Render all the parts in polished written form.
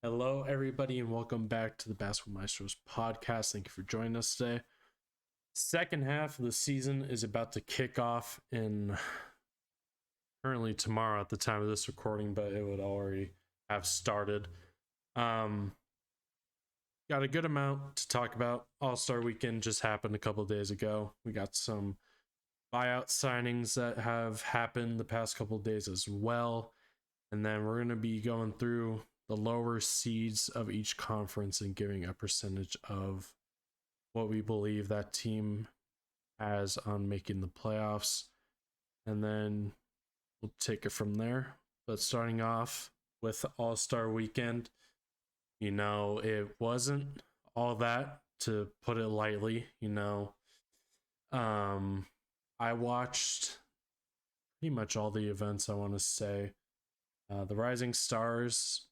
Hello, everybody, and welcome back to the Basketball Maestros podcast. Thank you for joining us today. Second half of the season is about to kick off in currently tomorrow at the time of this recording, but it would already have started. Um, got a good amount to talk about. All-Star Weekend just happened a couple days ago. We got some buyout signings that have happened the past couple days as well. And then we're going to be going through the lower seeds of each conference and giving a percentage of what we believe that team has on making the playoffs. And then we'll take it from there. But starting off with All-Star Weekend, it wasn't all that, to put it lightly. I watched pretty much all the events, I want to say. The Rising Stars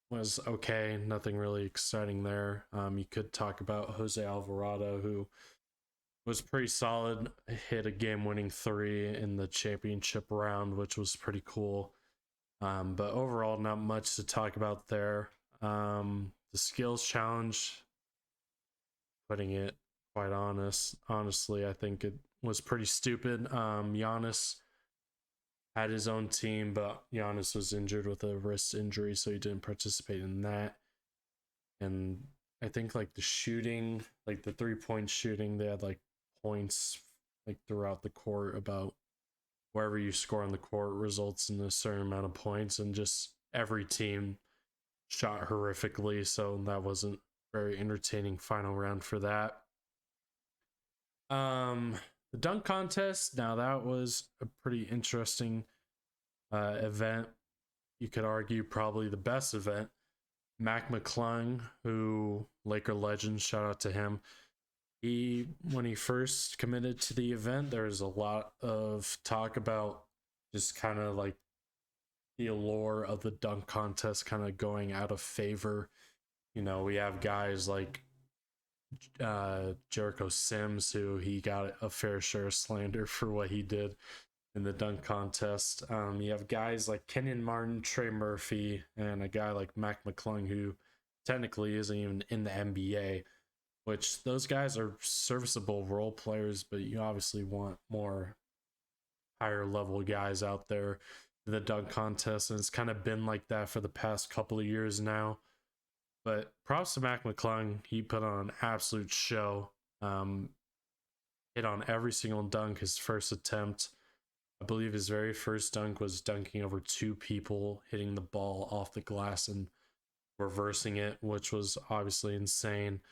was okay, nothing really exciting there. You could talk about Jose Alvarado, who was pretty solid, hit a game-winning three in the championship round, which was pretty cool. But overall, not much to talk about there. The skills challenge, putting it honestly, I think it was pretty stupid. Giannis had his own team, but Giannis was injured with a wrist injury, so he didn't participate in that. And I think like the shooting, like the 3-point shooting, they had like points like throughout the court about wherever you score on the court results in a certain amount of points, and just every team shot horrifically, so that wasn't very entertaining final round for that. The dunk contest, now that was a pretty interesting event. You could argue probably the best event. Mac McClung, who Laker legend, shout out to him. When he first committed to the event, there was a lot of talk about just kind of like the allure of the dunk contest kind of going out of favor. We have guys like Jericho Sims, who he got a fair share of slander for what he did in the dunk contest. You have guys like Kenyon Martin, Trey Murphy, and a guy like Mac McClung, who technically isn't even in the NBA, which those guys are serviceable role players, but you obviously want more higher level guys out there in the dunk contest. And it's kind of been like that for the past couple of years now. But props to Mac McClung. He put on an absolute show. Hit on every single dunk his first attempt. I believe his very first dunk was dunking over two people, hitting the ball off the glass and reversing it, which was obviously insane.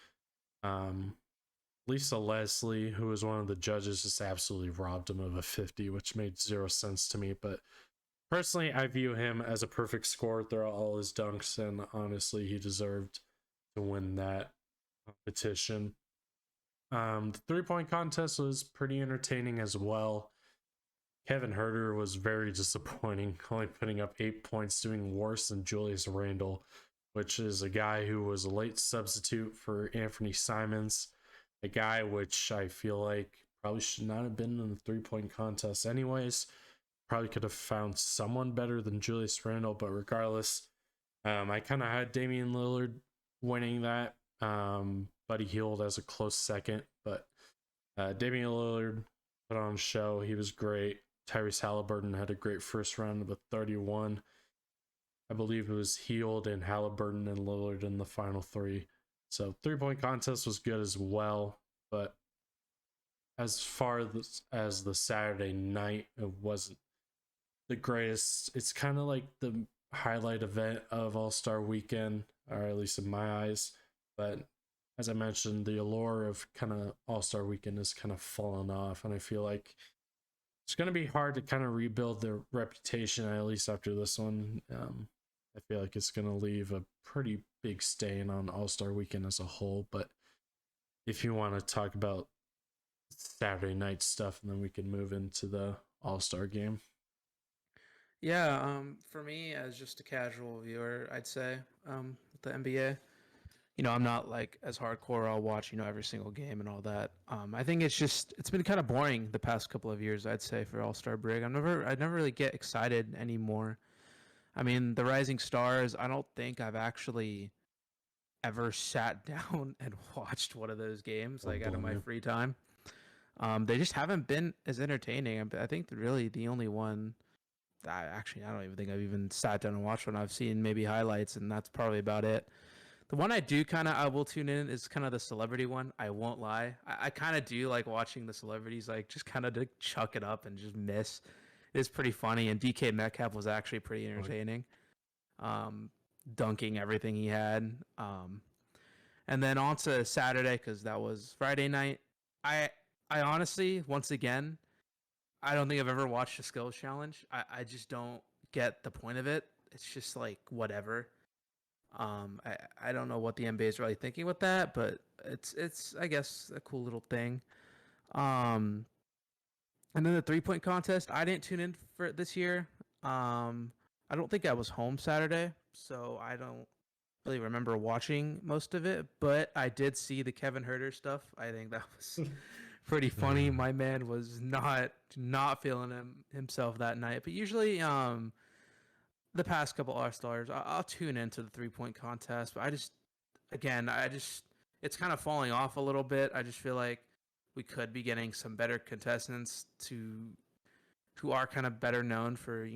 Lisa Leslie, who was one of the judges, just absolutely robbed him of a 50, which made zero sense to me. But personally, I view him as a perfect scorer throughout all his dunks, and honestly, he deserved to win that competition. The 3-point contest was pretty entertaining as well. Kevin Herter was very disappointing, only putting up 8 points, doing worse than Julius Randle, which is a guy who was a late substitute for Anthony Simons, a guy which I feel like probably should not have been in the 3-point contest anyways. Probably could have found someone better than Julius Randle, but regardless, I kind of had Damian Lillard winning that. Buddy Hield as a close second, but Damian Lillard put on a show. He was great. Tyrese Halliburton had a great first round with 31. I believe it was Hield and Halliburton and Lillard in the final three. So 3-point contest was good as well, but as far as the Saturday night, it wasn't the greatest. It's kind of like the highlight event of All-Star Weekend, or at least in my eyes. But as I mentioned, the allure of kind of All-Star Weekend has kind of fallen off, and I feel like it's going to be hard to kind of rebuild their reputation, at least after this one. I feel like it's going to leave a pretty big stain on All-Star Weekend as a whole. But if you want to talk about Saturday night stuff, and then we can move into the All-Star game. Yeah, for me as just a casual viewer, I'd say with the NBA, I'm not like as hardcore. I'll watch, every single game and all that. I think it's been kind of boring the past couple of years, I'd say, for All Star break. I never really get excited anymore. I mean, the Rising Stars, I don't think I've actually ever sat down and watched one of those games Don't like out of blame my you. free time. They just haven't been as entertaining. I think really the only one I don't even think I've even sat down and watched one. I've seen maybe highlights, and that's probably about it. The one I will tune in is kind of the celebrity one. I won't lie. I kind of do like watching the celebrities like just kind of to chuck it up and just miss. It's pretty funny, and DK Metcalf was actually pretty Like, entertaining. Um, Dunking everything he had. And then on to Saturday because that was Friday night. I I honestly, once again, I don't think I've ever watched a skills challenge. I just don't get the point of it. It's just like whatever. I don't know what the NBA is really thinking with that, but it's I guess a cool little thing. Um, and then the 3 point contest, I didn't tune in for it this year. I don't think I was home Saturday, so I don't really remember watching most of it. But I did see the Kevin Herter stuff. I think that was pretty funny. My man was not feeling himself that night. But usually, the past couple All Stars, I'll tune into the 3 point contest. But I just it's kind of falling off a little bit. I just feel like we could be getting some better contestants to who are kind of better known for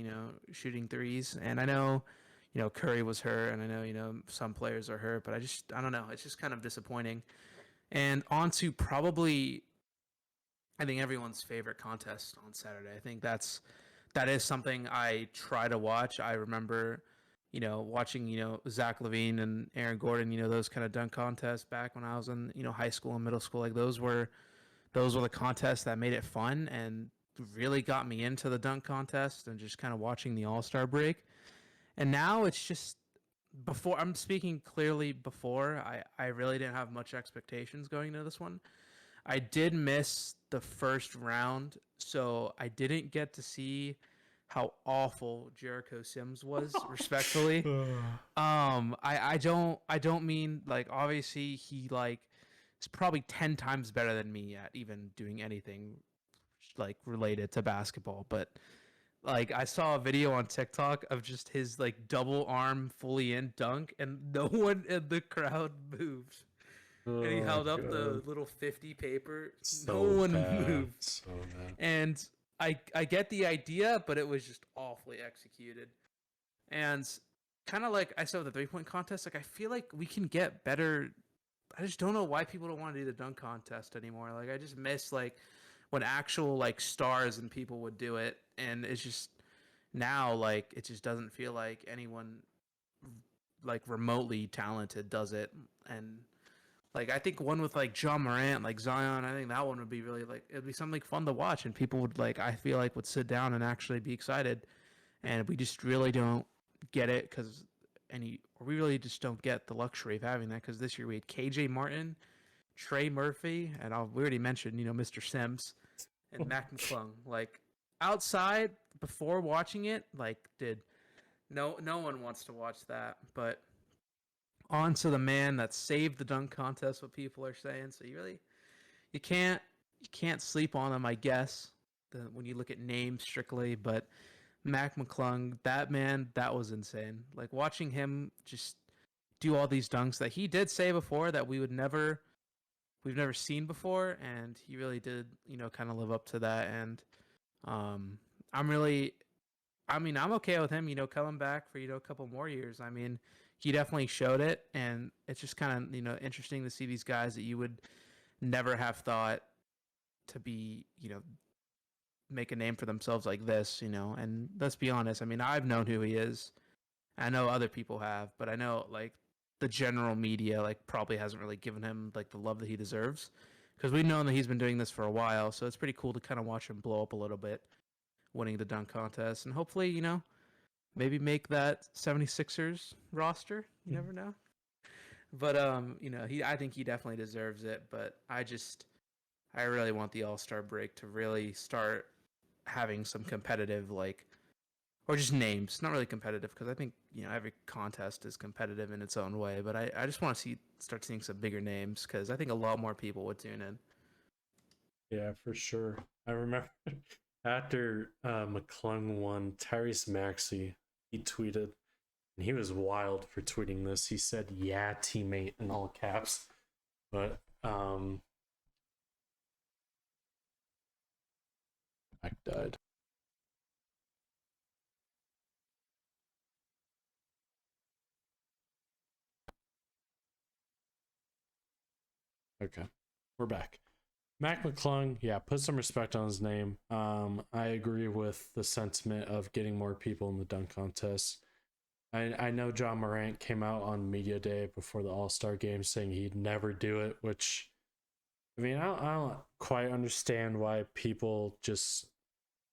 shooting threes. And I know Curry was hurt, and I know some players are hurt, but I don't know. It's just kind of disappointing. And on to probably I think everyone's favorite contest on Saturday. I think that is something I try to watch. I remember, watching, Zach Levine and Aaron Gordon, those kind of dunk contests back when I was in, high school and middle school. Like those were the contests that made it fun and really got me into the dunk contest and just kind of watching the All-Star break. And now it's just before I'm speaking clearly before I really didn't have much expectations going into this one. I did miss the first round, so I didn't get to see how awful Jericho Sims was, respectfully. I don't mean like obviously he like is probably 10 times better than me at even doing anything like related to basketball, but like I saw a video on TikTok of just his like double arm fully in dunk and no one in the crowd moved. And he oh held up the god, little 50 paper. No so one bad, moved. so bad. And I get the idea, but it was just awfully executed. And kind of like I said with the 3 point contest, like I feel like we can get better. I just don't know why people don't want to do the dunk contest anymore. Like I just miss like when actual like stars and people would do it, and it's just now like it just doesn't feel like anyone like remotely talented does it. And like I think one with like John Morant, like Zion, I think that one would be really like it'd be something fun to watch, and people would like I feel like would sit down and actually be excited. And we just really don't get it because we really just don't get the luxury of having that because this year we had KJ Martin, Trey Murphy, and we already mentioned Mr. Sims and Mac McClung. Like outside before watching it, like did no one wants to watch that, but on to the man that saved the dunk contest. What people are saying, so you can't you can't sleep on him, I guess. When you look at names strictly, but Mac McClung, that man, that was insane. Like watching him just do all these dunks that he did say before that we've never seen before, and he really did, kind of live up to that. And um, I'm really I mean, I'm okay with him, coming back for, a couple more years. I mean, he definitely showed it, and it's just kind of, interesting to see these guys that you would never have thought to be, make a name for themselves like this, And let's be honest, I mean, I've known who he is. I know other people have, but I know like the general media like probably hasn't really given him like the love that he deserves because we've known that he's been doing this for a while. So it's pretty cool to kind of watch him blow up a little bit, winning the dunk contest, and hopefully, maybe make that 76ers roster. You never know. But I think he definitely deserves it, but I really want the All-Star break to really start having some competitive like or just names, not really competitive because I think, every contest is competitive in its own way, but I just want to start seeing some bigger names cuz I think a lot more people would tune in. Yeah, for sure. I remember after McClung won, Tyrese Maxey he tweeted, and he was wild for tweeting this. He said, "Yeah, teammate," in all caps. But I died. Okay, we're back. Mac McClung, yeah, put some respect on his name. I agree with the sentiment of getting more people in the dunk contest. I know John Morant came out on media day before the All-Star game saying he'd never do it, which I mean, I don't quite understand why people just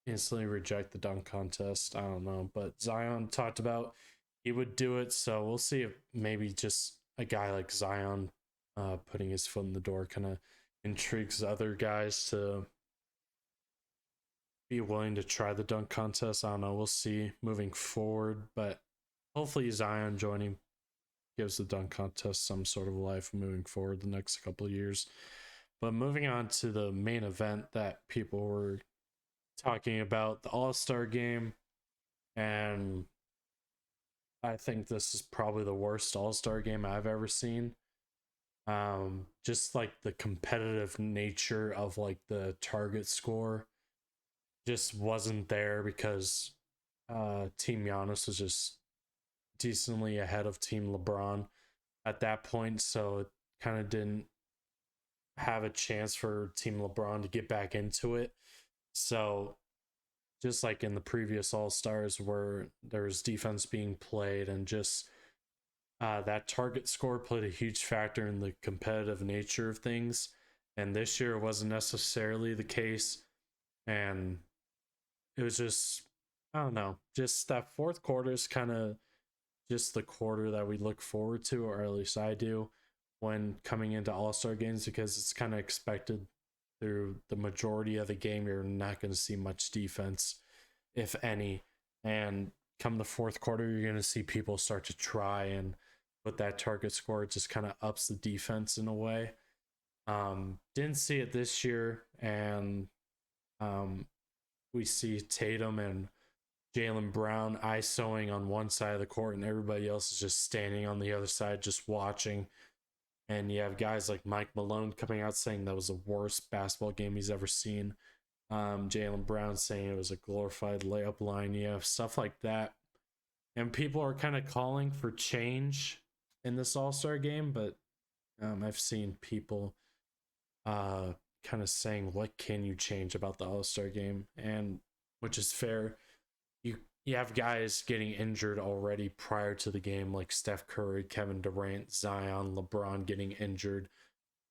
instantly reject the dunk contest. I don't know, but Zion talked about he would do it, so we'll see if maybe just a guy like Zion putting his foot in the door kind of intrigues other guys to be willing to try the dunk contest. I don't know. We'll see moving forward, but hopefully Zion joining gives the dunk contest some sort of life moving forward the next couple of years. But moving on to the main event that people were talking about, the All-Star game, and I think this is probably the worst All-Star game I've ever seen. Just like the competitive nature of like the target score just wasn't there because Team Giannis was just decently ahead of Team LeBron at that point, so it kind of didn't have a chance for Team LeBron to get back into it. So just like in the previous All Stars, where there was defense being played and just that target score played a huge factor in the competitive nature of things. And this year it wasn't necessarily the case. And it was just, I don't know, just that fourth quarter is kind of just the quarter that we look forward to, or at least I do, when coming into All Star games, because it's kind of expected through the majority of the game, you're not going to see much defense, if any. And come the fourth quarter, you're going to see people start to try, and with that target score, it just kind of ups the defense in a way. Didn't see it this year, and we see Tatum and Jaylen Brown ISOing on one side of the court, and everybody else is just standing on the other side, just watching. And you have guys like Mike Malone coming out saying that was the worst basketball game he's ever seen. Jaylen Brown saying it was a glorified layup line. You have stuff like that. And people are kind of calling for change in this All-Star game, but I've seen people kind of saying, what can you change about the All-Star game? And which is fair. You have guys getting injured already prior to the game, like Steph Curry, Kevin Durant, Zion, LeBron getting injured,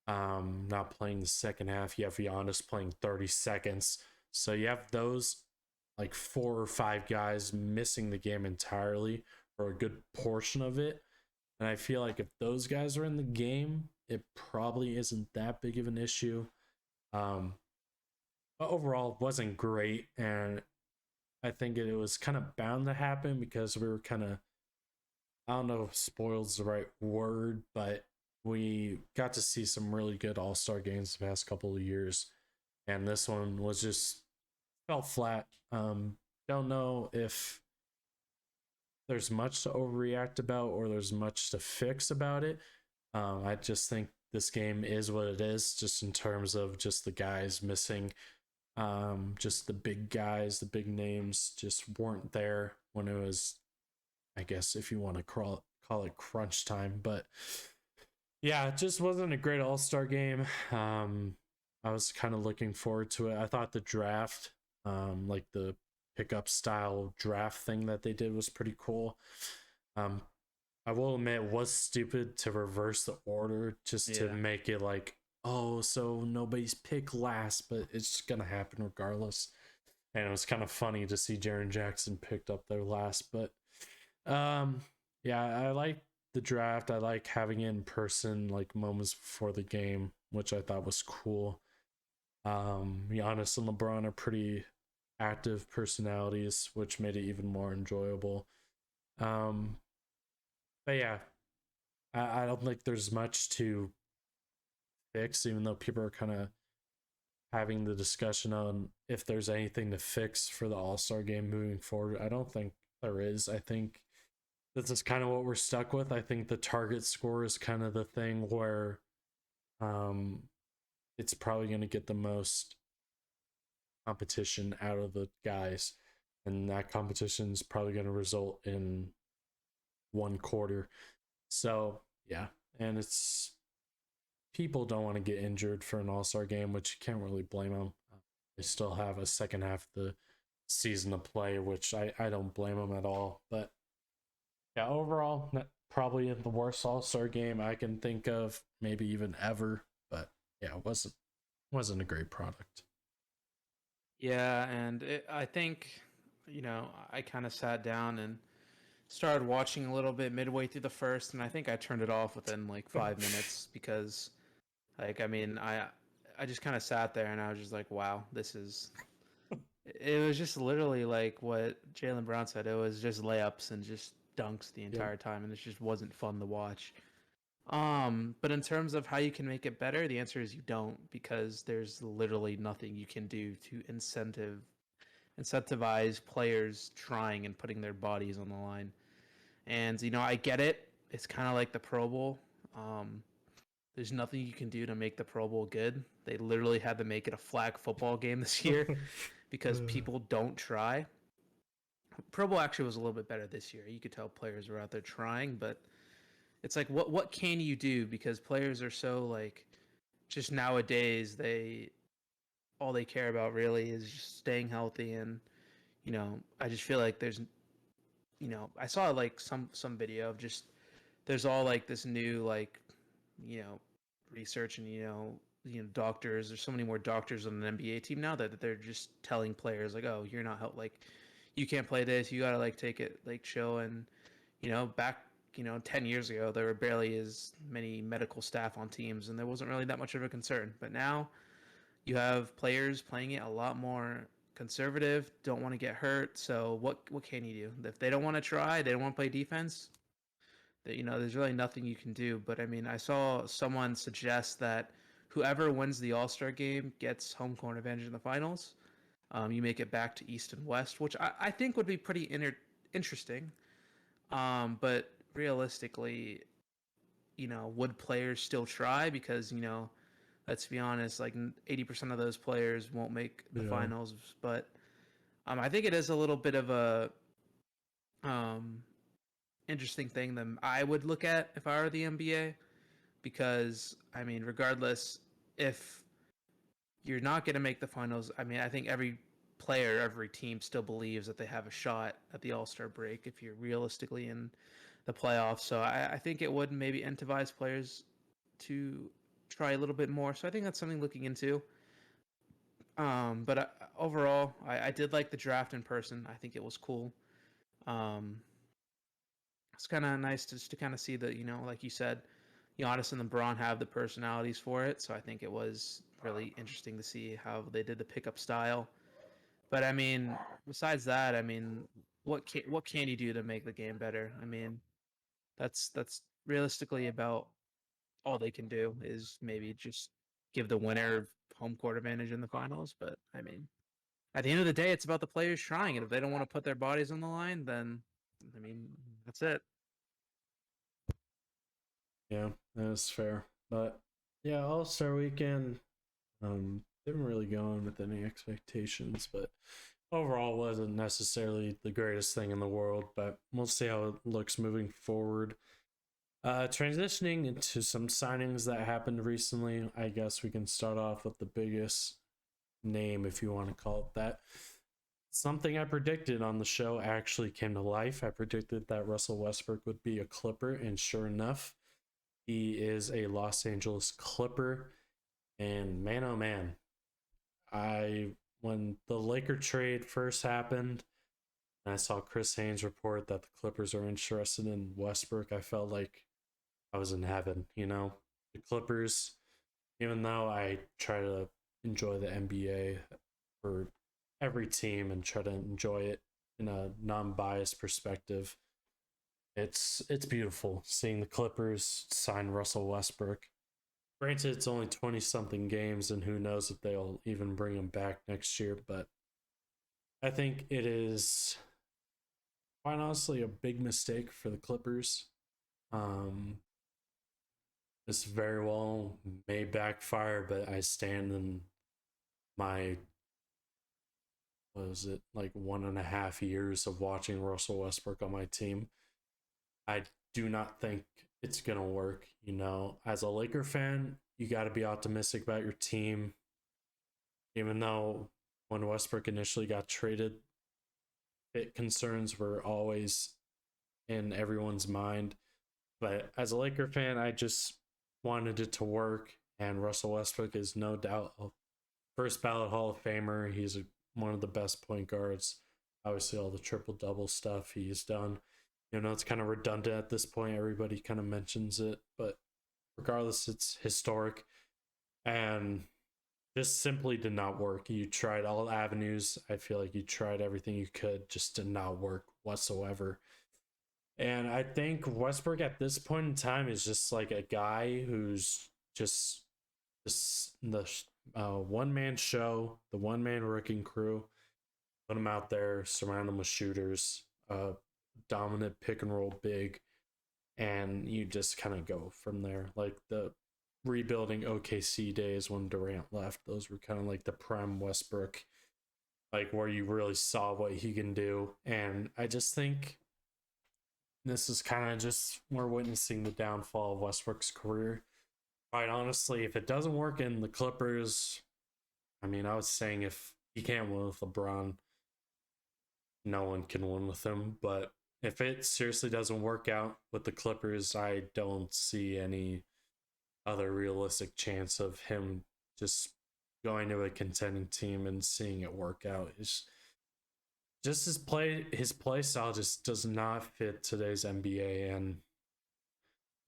not playing the second half. You have Giannis playing 30 seconds. So you have those like 4 or 5 guys missing the game entirely or a good portion of it. And I feel like if those guys are in the game, it probably isn't that big of an issue. But overall, it wasn't great. And I think it was kind of bound to happen because we were kind of, I don't know if spoiled's the right word, but we got to see some really good All-Star games the past couple of years. And this one was just felt flat. Don't know if there's much to overreact about or there's much to fix about it. I just think this game is what it is, just in terms of just the guys missing. Just the big guys, the big names just weren't there when it was, I guess, if you want to call it crunch time. But yeah, it just wasn't a great All-Star game. I was kind of looking forward to it. I thought the draft, like the pickup style draft thing that they did was pretty cool. I will admit it was stupid to reverse the order just to make it like, oh, so nobody's pick last, but it's gonna happen regardless. And it was kind of funny to see Jaren Jackson picked up there last. But yeah, I like the draft. I like having it in person, like moments before the game, which I thought was cool. Giannis and LeBron are pretty active personalities, which made it even more enjoyable. Um, but yeah, I don't think there's much to fix, even though people are kind of having the discussion on if there's anything to fix for the All-Star game moving forward. I don't think there is. I think this is kind of what we're stuck with. I think the target score is kind of the thing where um, it's probably going to get the most competition out of the guys, and that competition is probably going to result in one quarter. So yeah, and it's people don't want to get injured for an all-star game, which you can't really blame them. They still have a second half of the season to play, which I don't blame them at all. But yeah, overall, probably the worst all-star game I can think of, maybe even ever. But yeah, it wasn't a great product. Yeah, and I think, I kind of sat down and started watching a little bit midway through the first, and I think I turned it off within like 5 minutes because, like, I mean, I just kind of sat there and I was just like, wow, this is. It was just literally like what Jalen Brown said. It was just layups and just dunks the Yep. entire time, and it just wasn't fun to watch. But in terms of how you can make it better, the answer is you don't, because there's literally nothing you can do to incentivize players trying and putting their bodies on the line. And I get it. It's kind of like the Pro Bowl. Um, there's nothing you can do to make the Pro Bowl good. They literally had to make it a flag football game this year because people don't try. Pro Bowl actually was a little bit better this year. You could tell players were out there trying, but it's like what can you do, because players are so like, just nowadays they all they care about really is just staying healthy. And I just feel like there's, I saw like some video of just, there's all like this new like, you know research, and doctors. There's so many more doctors on an NBA team now that they're just telling players like, oh, you're not help, like, you can't play this, you gotta like take it like chill. And back 10 years ago, there were barely as many medical staff on teams, and there wasn't really that much of a concern. But now you have players playing it a lot more conservative, don't want to get hurt. So what can you do if they don't want to try? They don't want to play defense. That there's really nothing you can do. But I mean, I saw someone suggest that whoever wins the All-Star game gets home court advantage in the finals. You make it back to East and West, which I think would be pretty interesting. But realistically, would players still try? Because let's be honest, like 80% of those players won't make the Yeah. finals. But I think it is a little bit of a um, interesting thing that I would look at if I were the NBA. Because I mean, regardless, if you're not going to make the finals, I mean, I think every player, every team still believes that they have a shot at the All-Star break if you're realistically in the playoffs. So I think it would maybe incentivize players to try a little bit more. So I think that's something looking into. But overall, I did like the draft in person. I think it was cool. Um, it's kind of nice just to kind of see that, like you said, Giannis and LeBron have the personalities for it. So I think it was really interesting to see how they did the pickup style. But I mean, besides that, I mean, what can you do to make the game better? I mean, that's realistically about all they can do, is maybe just give the winner home court advantage in the finals. But I mean, at the end of the day, it's about the players trying, and if they don't want to put their bodies on the line, then I mean, that's it. Yeah, that's fair. But yeah, All Star Weekend didn't really go in with any expectations, but overall wasn't necessarily the greatest thing in the world. But we'll see how it looks moving forward. Transitioning into some signings that happened recently, I guess we can start off with the biggest name, if you want to call it that. Something I predicted on the show actually came to life. I predicted that Russell Westbrook would be a Clipper, and sure enough, he is a Los Angeles Clipper. And man, oh man, I when the Laker trade first happened, and I saw Chris Haynes report that the Clippers are interested in Westbrook, I felt like I was in heaven. The Clippers, even though I try to enjoy the NBA for every team and try to enjoy it in a non-biased perspective, it's beautiful seeing the Clippers sign Russell Westbrook. Granted, it's only 20 something games, and who knows if they'll even bring him back next year, but I think it is quite honestly a big mistake for the Clippers. Um, this very well may backfire, but I stand in my, what is it, like 1.5 years of watching Russell Westbrook on my team. I do not think it's gonna work. As a Laker fan, you got to be optimistic about your team. Even though when Westbrook initially got traded, fit concerns were always in everyone's mind. But as a Laker fan, I just wanted it to work. And Russell Westbrook is no doubt a first ballot Hall of Famer. He's one of the best point guards. Obviously, all the triple double stuff he's done. It's kind of redundant at this point. Everybody kind of mentions it, but regardless, it's historic and just simply did not work. You tried all avenues. I feel like you tried everything you could, just did not work whatsoever. And I think Westbrook at this point in time is just like a guy who's just the one man show, the one man wrecking crew. Put him out there, surround him with shooters, dominant pick and roll big, and you just kind of go from there. Like the rebuilding OKC days when Durant left, those were kind of like the prime Westbrook, like where you really saw what he can do. And I just think this is kind of just we're witnessing the downfall of Westbrook's career. Quite honestly, if it doesn't work in the Clippers, I mean, I was saying if he can't win with LeBron, no one can win with him. But if it seriously doesn't work out with the Clippers, I don't see any other realistic chance of him just going to a contending team and seeing it work out. It's just his play style just does not fit today's NBA, and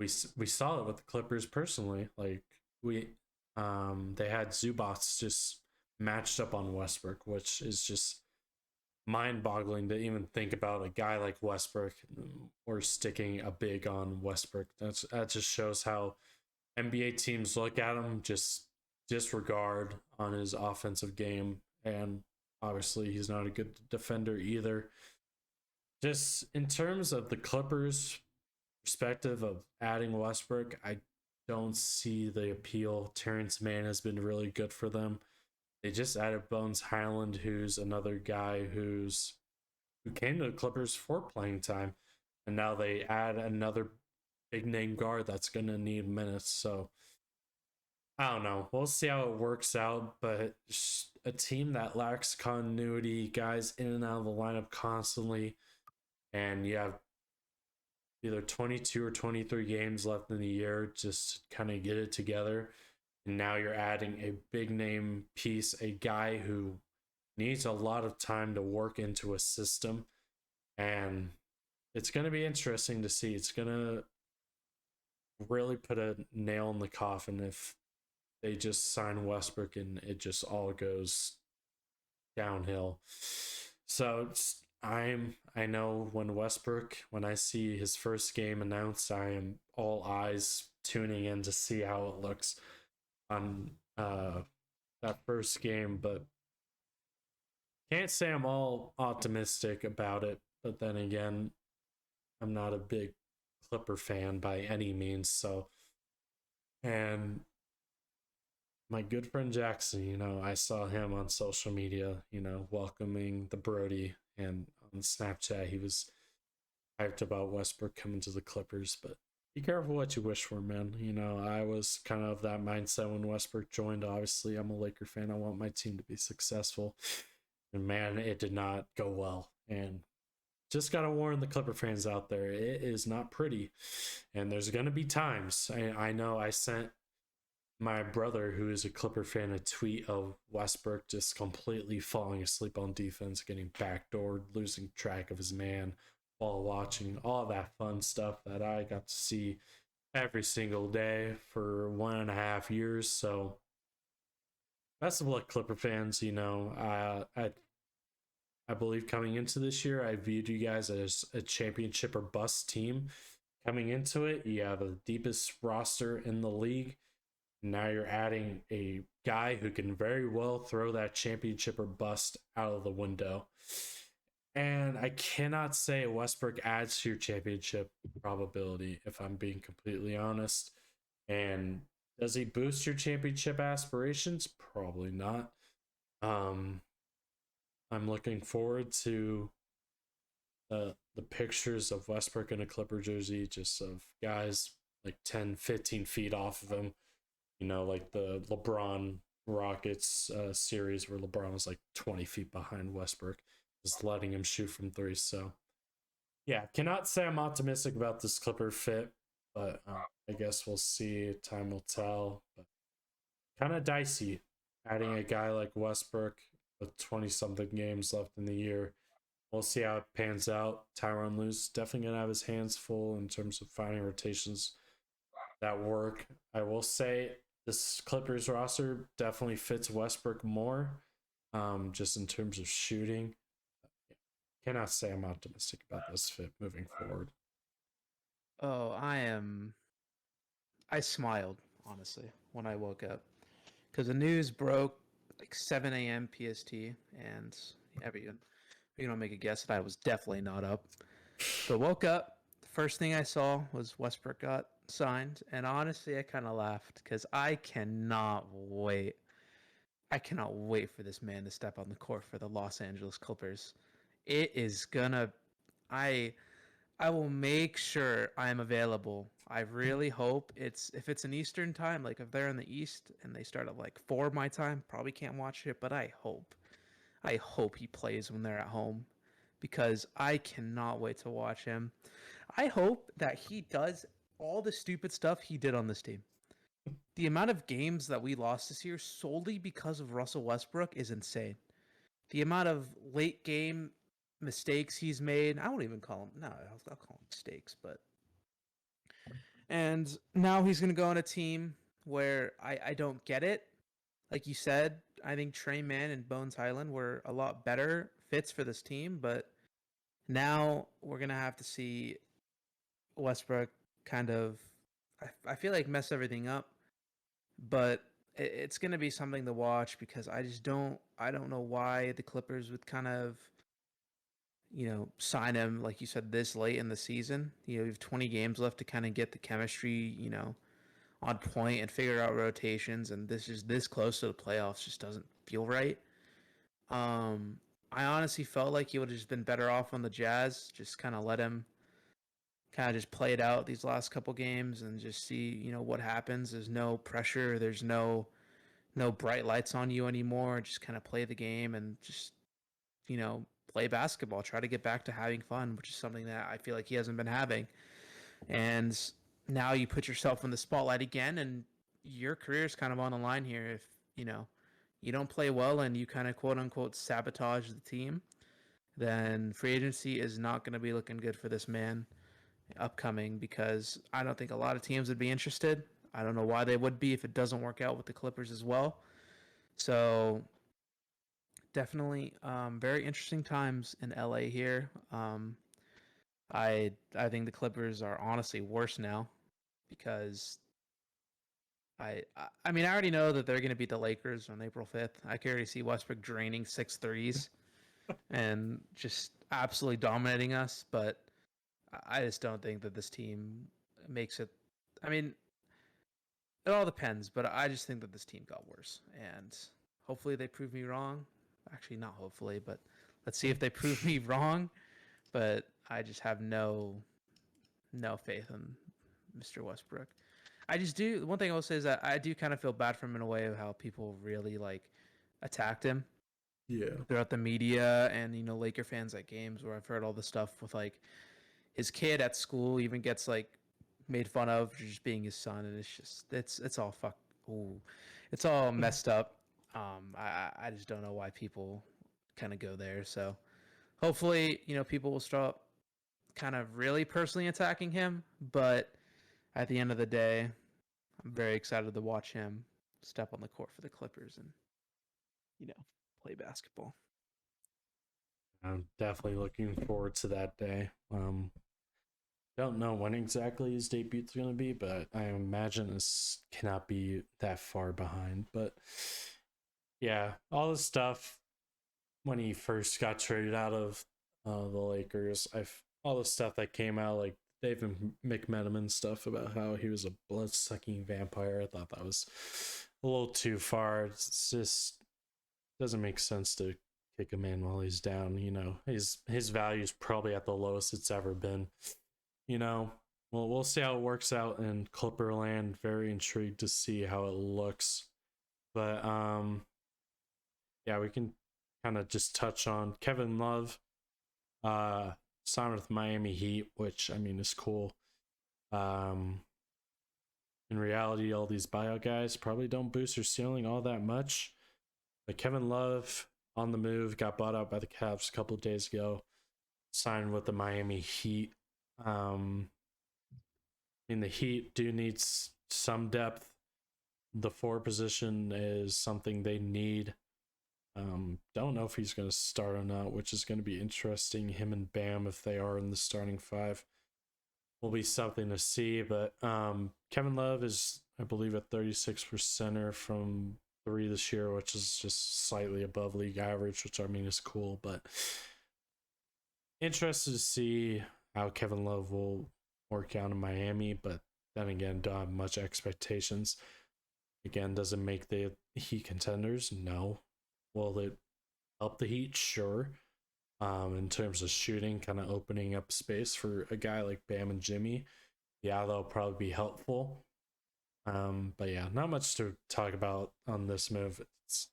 we saw it with the Clippers personally. Like they had Zubats just matched up on Westbrook, which is just mind-boggling to even think about a guy like Westbrook or sticking a big on Westbrook. That just shows how NBA teams look at him, just disregard on his offensive game, and obviously he's not a good defender either. Just in terms of the Clippers' perspective of adding Westbrook, I don't see the appeal. Terrence Mann has been really good for them. They just added Bones Highland, who's another guy who came to the Clippers for playing time, and now they add another big name guard that's gonna need minutes. So I don't know. We'll see how it works out, but a team that lacks continuity, guys in and out of the lineup constantly, and you have either 22 or 23 games left in the year, just kind of get it together. And now you're adding a big name piece, a guy who needs a lot of time to work into a system. And it's going to be interesting to see. It's going to really put a nail in the coffin if they just sign Westbrook and it just all goes downhill. So I know when I see his first game announced, I am all eyes tuning in to see how it looks on that first game, but can't say I'm all optimistic about it. But then again, I'm not a big Clipper fan by any means. So, and my good friend Jackson, I saw him on social media, welcoming the Brody, and on Snapchat, he was hyped about Westbrook coming to the Clippers. But be careful what you wish for, man. I was kind of that mindset when Westbrook joined. Obviously, I'm a Laker fan. I want my team to be successful. And man, it did not go well. And just got to warn the Clipper fans out there, it is not pretty. And there's going to be times. I know I sent my brother, who is a Clipper fan, a tweet of Westbrook just completely falling asleep on defense, getting backdoored, losing track of his man while watching, all that fun stuff that I got to see every single day for 1.5 years. So best of luck, Clipper fans. I believe coming into this year, I viewed you guys as a championship or bust team. Coming into it, you have the deepest roster in the league. Now you're adding a guy who can very well throw that championship or bust out of the window. And I cannot say Westbrook adds to your championship probability, if I'm being completely honest. And does he boost your championship aspirations? Probably not. Um, I'm looking forward to the pictures of Westbrook in a Clipper jersey, just of guys like 10, 15 feet off of him. You know, like the LeBron Rockets series where LeBron was like 20 feet behind Westbrook, just letting him shoot from three. So, yeah, cannot say I'm optimistic about this Clipper fit, but I guess we'll see. Time will tell. But kind of dicey adding a guy like Westbrook with 20 something games left in the year. We'll see how it pans out. Tyronn Lue's definitely gonna have his hands full in terms of finding rotations that work. I will say this Clippers roster definitely fits Westbrook more, just in terms of shooting. Cannot say I'm optimistic about this fit moving forward. Oh, I smiled, honestly, when I woke up. Because the news broke like 7 a.m. PST, and everyone, you know, make a guess that I was definitely not up. But woke up, the first thing I saw was Westbrook got signed, and honestly, I kind of laughed because I cannot wait. I cannot wait for this man to step on the court for the Los Angeles Clippers. It is gonna. I I will make sure I'm available. I really hope it's if it's an Eastern time, like if they're in the East and they start at like 4 my time, probably can't watch it, but I hope he plays when they're at home because I cannot wait to watch him. I hope that he does all the stupid stuff he did on this team. The amount of games that we lost this year solely because of Russell Westbrook is insane. The amount of late game mistakes he's made, I won't even call them, no, I'll call them mistakes, but. And now he's going to go on a team where I don't get it. Like you said, I think Trey Mann and Bones Highland were a lot better fits for this team, but now we're going to have to see Westbrook kind of, I feel like mess everything up, but it's going to be something to watch because I don't know why the Clippers would kind of, you know, sign him, like you said, this late in the season. You know, you have 20 games left to kind of get the chemistry, you know, on point and figure out rotations. And this is this close to the playoffs just doesn't feel right. Um, I honestly felt like he would have just been better off on the Jazz. Just kind of let him kind of just play it out these last couple games and just see, you know, what happens. There's no pressure. There's no bright lights on you anymore. Just kind of play the game and just, you know, play basketball. Try to get back to having fun, which is something that I feel like he hasn't been having. And now you put yourself in the spotlight again, and your career is kind of on the line here. If you know you don't play well and you kind of quote unquote sabotage the team, then free agency is not going to be looking good for this man upcoming because I don't think a lot of teams would be interested. I don't know why they would be if it doesn't work out with the Clippers as well. So definitely very interesting times in LA here. I think the Clippers are honestly worse now because I mean I already know that they're going to beat the Lakers on April 5th. I can already see Westbrook draining 6 threes and just absolutely dominating us, but I just don't think that this team makes it. I mean, it all depends, but I just think that this team got worse, and hopefully they prove me wrong. Actually, not hopefully, but let's see if they prove me wrong. But I just have no faith in Mr. Westbrook. I just do. One thing I will say is that I do kind of feel bad for him in a way of how people really like attacked him Yeah. throughout the media and you know Laker fans at games where I've heard all the stuff with like his kid at school even gets like made fun of for just being his son, and it's just it's all fuck. Ooh, it's all messed up. I just don't know why people kind of go there. So hopefully you know people will stop kind of really personally attacking him, but at the end of the day, I'm very excited to watch him step on the court for the Clippers and you know play basketball. I'm definitely looking forward to that day. Don't know when exactly his debut's going to be, but I imagine this cannot be that far behind. But yeah, all the stuff when he first got traded out of the Lakers. I've all the stuff that came out, like David McMenamin stuff about how he was a blood sucking vampire. I thought that was a little too far. It's just doesn't make sense to kick a man while he's down. You know, his value is probably at the lowest it's ever been. You know, well, we'll see how it works out in Clipperland. Very intrigued to see how it looks. But yeah, we can kind of just touch on Kevin Love, uh, signed with Miami Heat, which I mean is cool. Um, in reality, all these buyout guys probably don't boost your ceiling all that much. But Kevin Love on the move, got bought out by the Cavs a couple of days ago, signed with the Miami Heat. Um, I mean, the Heat do need some depth. The four position is something they need. Don't know if he's going to start or not, which is going to be interesting. Him and Bam, if they are in the starting five, will be something to see. But Kevin Love is, I believe, at 36% from three this year, which is just slightly above league average, which I mean is cool. But interested to see how Kevin Love will work out in Miami. But then again, don't have much expectations. Again, does it make the Heat contenders? No. Will it help the Heat? Sure. In terms of shooting, kind of opening up space for a guy like Bam and Jimmy, yeah, that'll probably be helpful. But yeah, not much to talk about on this move.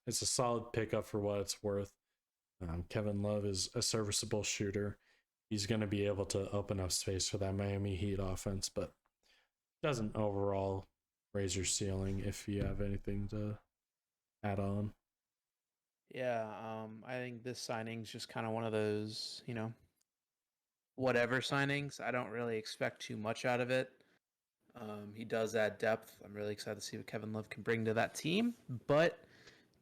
It's a solid pickup for what it's worth. Kevin Love is a serviceable shooter. He's going to be able to open up space for that Miami Heat offense, but doesn't overall raise your ceiling if you have anything to add on. Yeah, I think this signing's just kind of one of those, whatever signings. I don't really expect too much out of it. He does add depth. I'm really excited to see what Kevin Love can bring to that team. But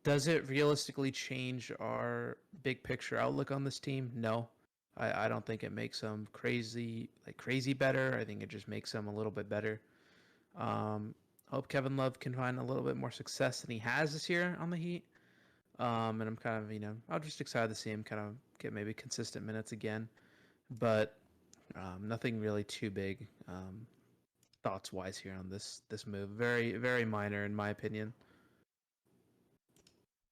does it realistically change our big picture outlook on this team? No. I don't think it makes them crazy better. I think it just makes them a little bit better. Um, hope Kevin Love can find a little bit more success than he has this year on the Heat. And I'm kind of, I'm just excited to see him kind of get maybe consistent minutes again. But nothing really too big thoughts wise here on this move. Very very minor in my opinion.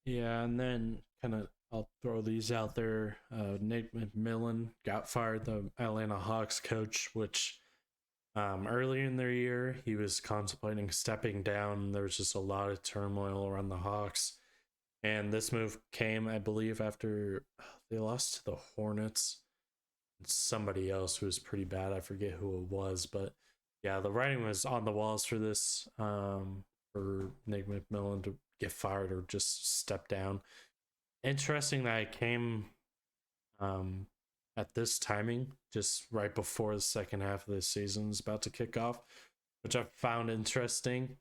Yeah, and then kind of I'll throw these out there. Nate McMillan got fired, the Atlanta Hawks coach, which earlier in their year he was contemplating stepping down. There was just a lot of turmoil around the Hawks, and this move came, I believe, after they lost to the Hornets. Somebody else who was pretty bad. I forget who it was, but yeah, the writing was on the walls for this. For Nick McMillan to get fired or just step down. Interesting that it came um, at this timing, just right before the second half of the season is about to kick off, which I found interesting.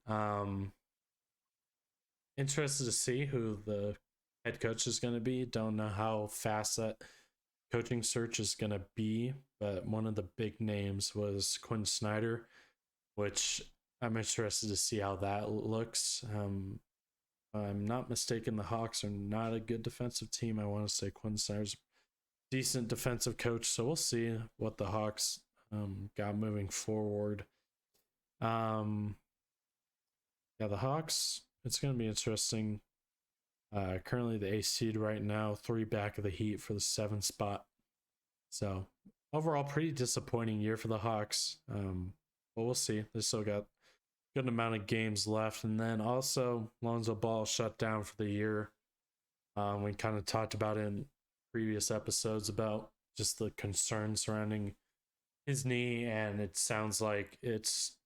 Interested to see who the head coach is going to be. Don't know how fast that coaching search is going to be, but one of the big names was Quinn Snyder, which I'm interested to see how that looks. I'm not mistaken, the Hawks are not a good defensive team. I want to say Quinn Snyder's decent defensive coach, so we'll see what the Hawks got moving forward. Um, yeah, the Hawks, it's going to be interesting. Currently the A seed right now, 3 back of the Heat for the 7th spot. So overall, pretty disappointing year for the Hawks. But we'll see. They still got good amount of games left, and then also Lonzo Ball shut down for the year. We kind of talked about it in previous episodes about just the concerns surrounding his knee, and it sounds like it's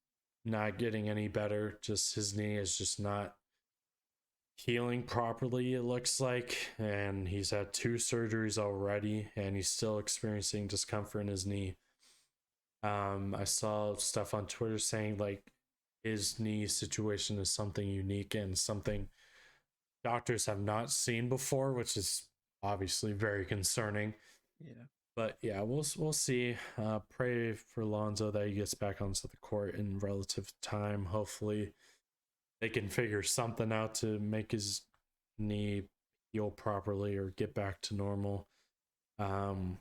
not getting any better. Just his knee is just not healing properly, it looks like, and he's had 2 surgeries already, and he's still experiencing discomfort in his knee. I saw stuff on Twitter saying like his knee situation is something unique and something doctors have not seen before, which is obviously very concerning. Yeah. But yeah, we'll see. Pray for Lonzo that he gets back onto the court in relative time. Hopefully, they can figure something out to make his knee heal properly or get back to normal. Um,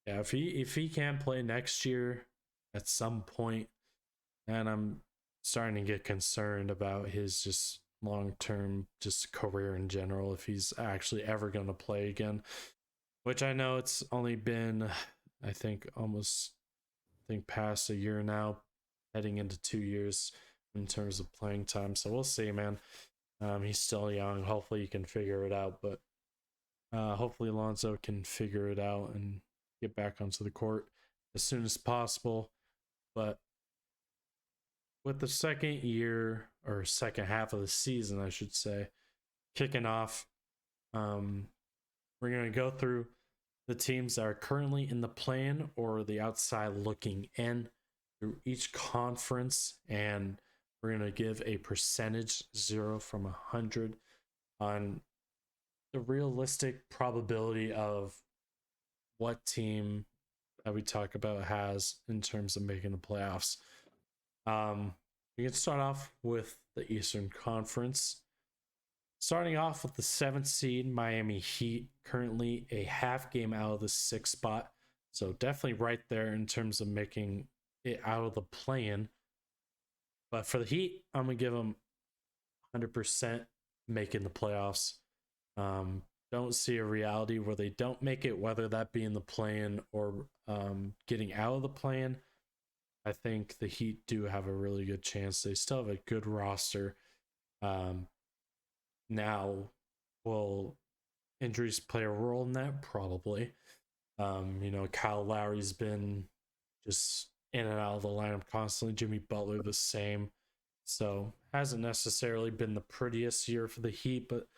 Yeah, if he can't play next year at some point, and I'm starting to get concerned about his just long term just career in general, if he's actually ever going to play again. Which I know it's only been, I think, almost I think past a year now, heading into 2 years in terms of playing time. So we'll see, man. He's still young. Hopefully he can figure it out, but hopefully Alonso can figure it out and get back onto the court as soon as possible. But with the second year or second half of the season, I should say, kicking off, um, we're going to go through the teams that are currently in the plan or the outside looking in through each conference, and we're going to give a percentage 0 from 100 on the realistic probability of what team that we talk about has in terms of making the playoffs. We can start off with the Eastern Conference. Starting off with the 7th seed, Miami Heat, currently a half game out of the 6th spot. So definitely right there in terms of making it out of the play-in. But for the Heat, I'm going to give them 100% making the playoffs. Don't see a reality where they don't make it, whether that be in the play-in or getting out of the play-in. I think the Heat do have a really good chance. They still have a good roster. Now, will injuries play a role in that? Probably. Kyle Lowry's been just in and out of the lineup constantly. Jimmy Butler the same. So hasn't necessarily been the prettiest year for the Heat, but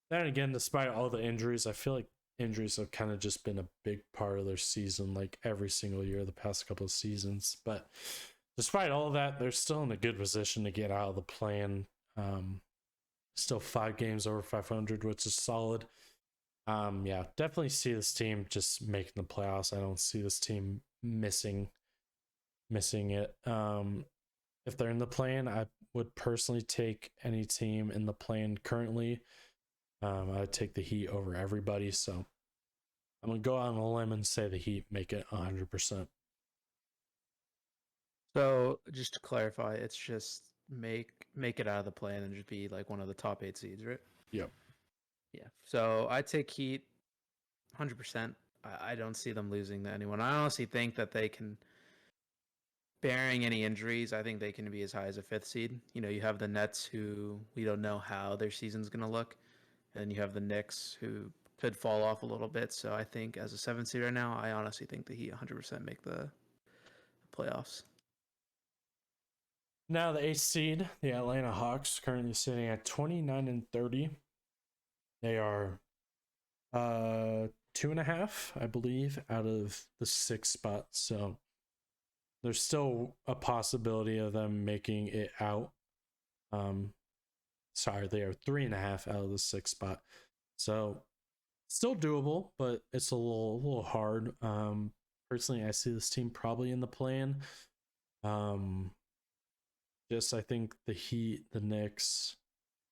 then again, despite all the injuries, I feel like injuries have kind of just been a big part of their season, like every single year the past couple of seasons. But despite all of that, they're still in a good position to get out of the plan. Still 5 games over 500, which is solid. Yeah, definitely see this team just making the playoffs. I don't see this team missing it. If they're in the plan, I would personally take any team in the plan currently. I'd take the Heat over everybody. So I'm gonna go out on a limb and say the Heat make it 100%. So just to clarify, it's just make it out of the plan and just be like one of the top 8 seeds, right? Yep. Yeah. So I take Heat 100%. I don't see them losing to anyone. I honestly think that they can, bearing any injuries, I think they can be as high as a 5th seed. You have the Nets, who we don't know how their season's going to look, and you have the Knicks, who could fall off a little bit. So I think as a 7th seed right now, I honestly think the Heat 100% make the playoffs. Now the 8th seed, the Atlanta Hawks, currently sitting at 29-30. They are 2.5, I believe, out of the 6th spot. So there's still a possibility of them making it out. Sorry, they are 3.5 out of the 6th spot. So still doable, but it's a little hard. Personally, I see this team probably in the plan. Just I think the Heat, the Knicks,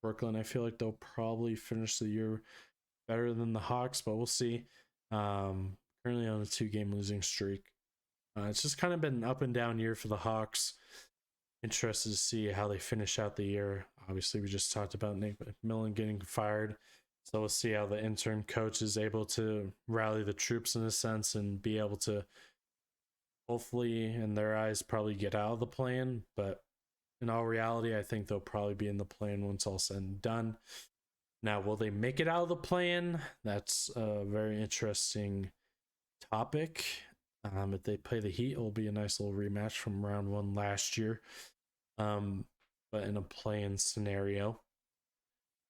Brooklyn, I feel like they'll probably finish the year better than the Hawks, but we'll see. Currently on a 2-game losing streak. It's just kind of been an up and down year for the Hawks. Interested to see how they finish out the year. Obviously, we just talked about Nick McMillan getting fired. So we'll see how the interim coach is able to rally the troops in a sense and be able to hopefully, in their eyes, probably get out of the plan. But in all reality, I think they'll probably be in the plan once all said and done. Now, will they make it out of the plan? That's a very interesting topic. If they play the Heat, it'll be a nice little rematch from round 1 last year. But in a play-in scenario.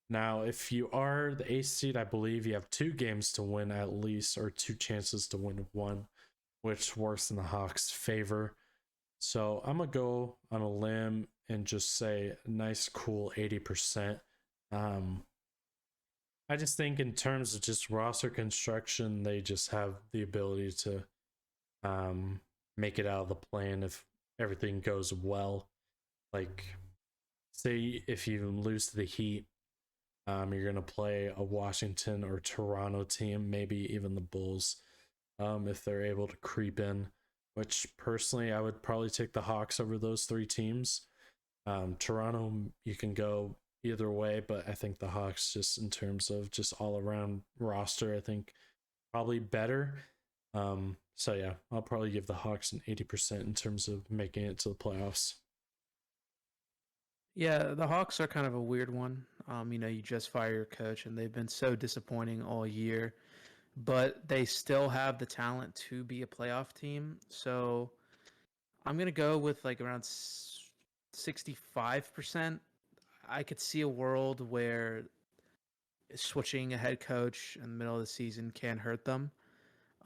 Now, if you are the 8th seed, I believe you have 2 games to win at least, or 2 chances to win 1, which works in the Hawks' favor. So I'm going to go on a limb and just say a nice, cool 80%. I just think in terms of just roster construction, they just have the ability to make it out of the plan if everything goes well. Like, say if you lose to the Heat, you're going to play a Washington or Toronto team, maybe even the Bulls. if they're able to creep in. Which personally, I would probably take the Hawks over those three teams. Toronto, you can go either way, but I think the Hawks, just in terms of just all around roster, I think probably better. So yeah, I'll probably give the Hawks an 80% in terms of making it to the playoffs. Yeah, the Hawks are kind of a weird one. You just fire your coach, and they've been so disappointing all year, but they still have the talent to be a playoff team. So I'm gonna go with like around 65%. I could see a world where switching a head coach in the middle of the season can hurt them.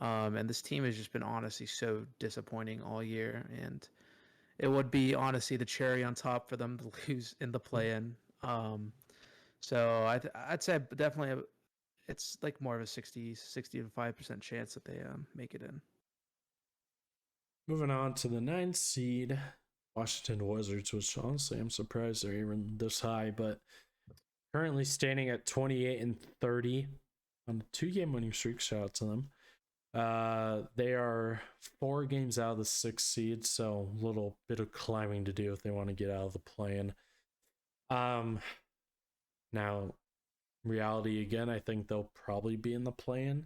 And this team has just been honestly so disappointing all year, and it would be honestly the cherry on top for them to lose in the play-in. So I'd say definitely it's like more of a 65% chance that they make it in. Moving on to the 9th seed, Washington Wizards, which honestly I'm surprised they're even this high, but currently standing at 28-30 on a 2-game winning streak. Shout out to them. They are 4 games out of the 6th seed, so a little bit of climbing to do if they want to get out of the play-in. Now, reality again, I think they'll probably be in the play-in.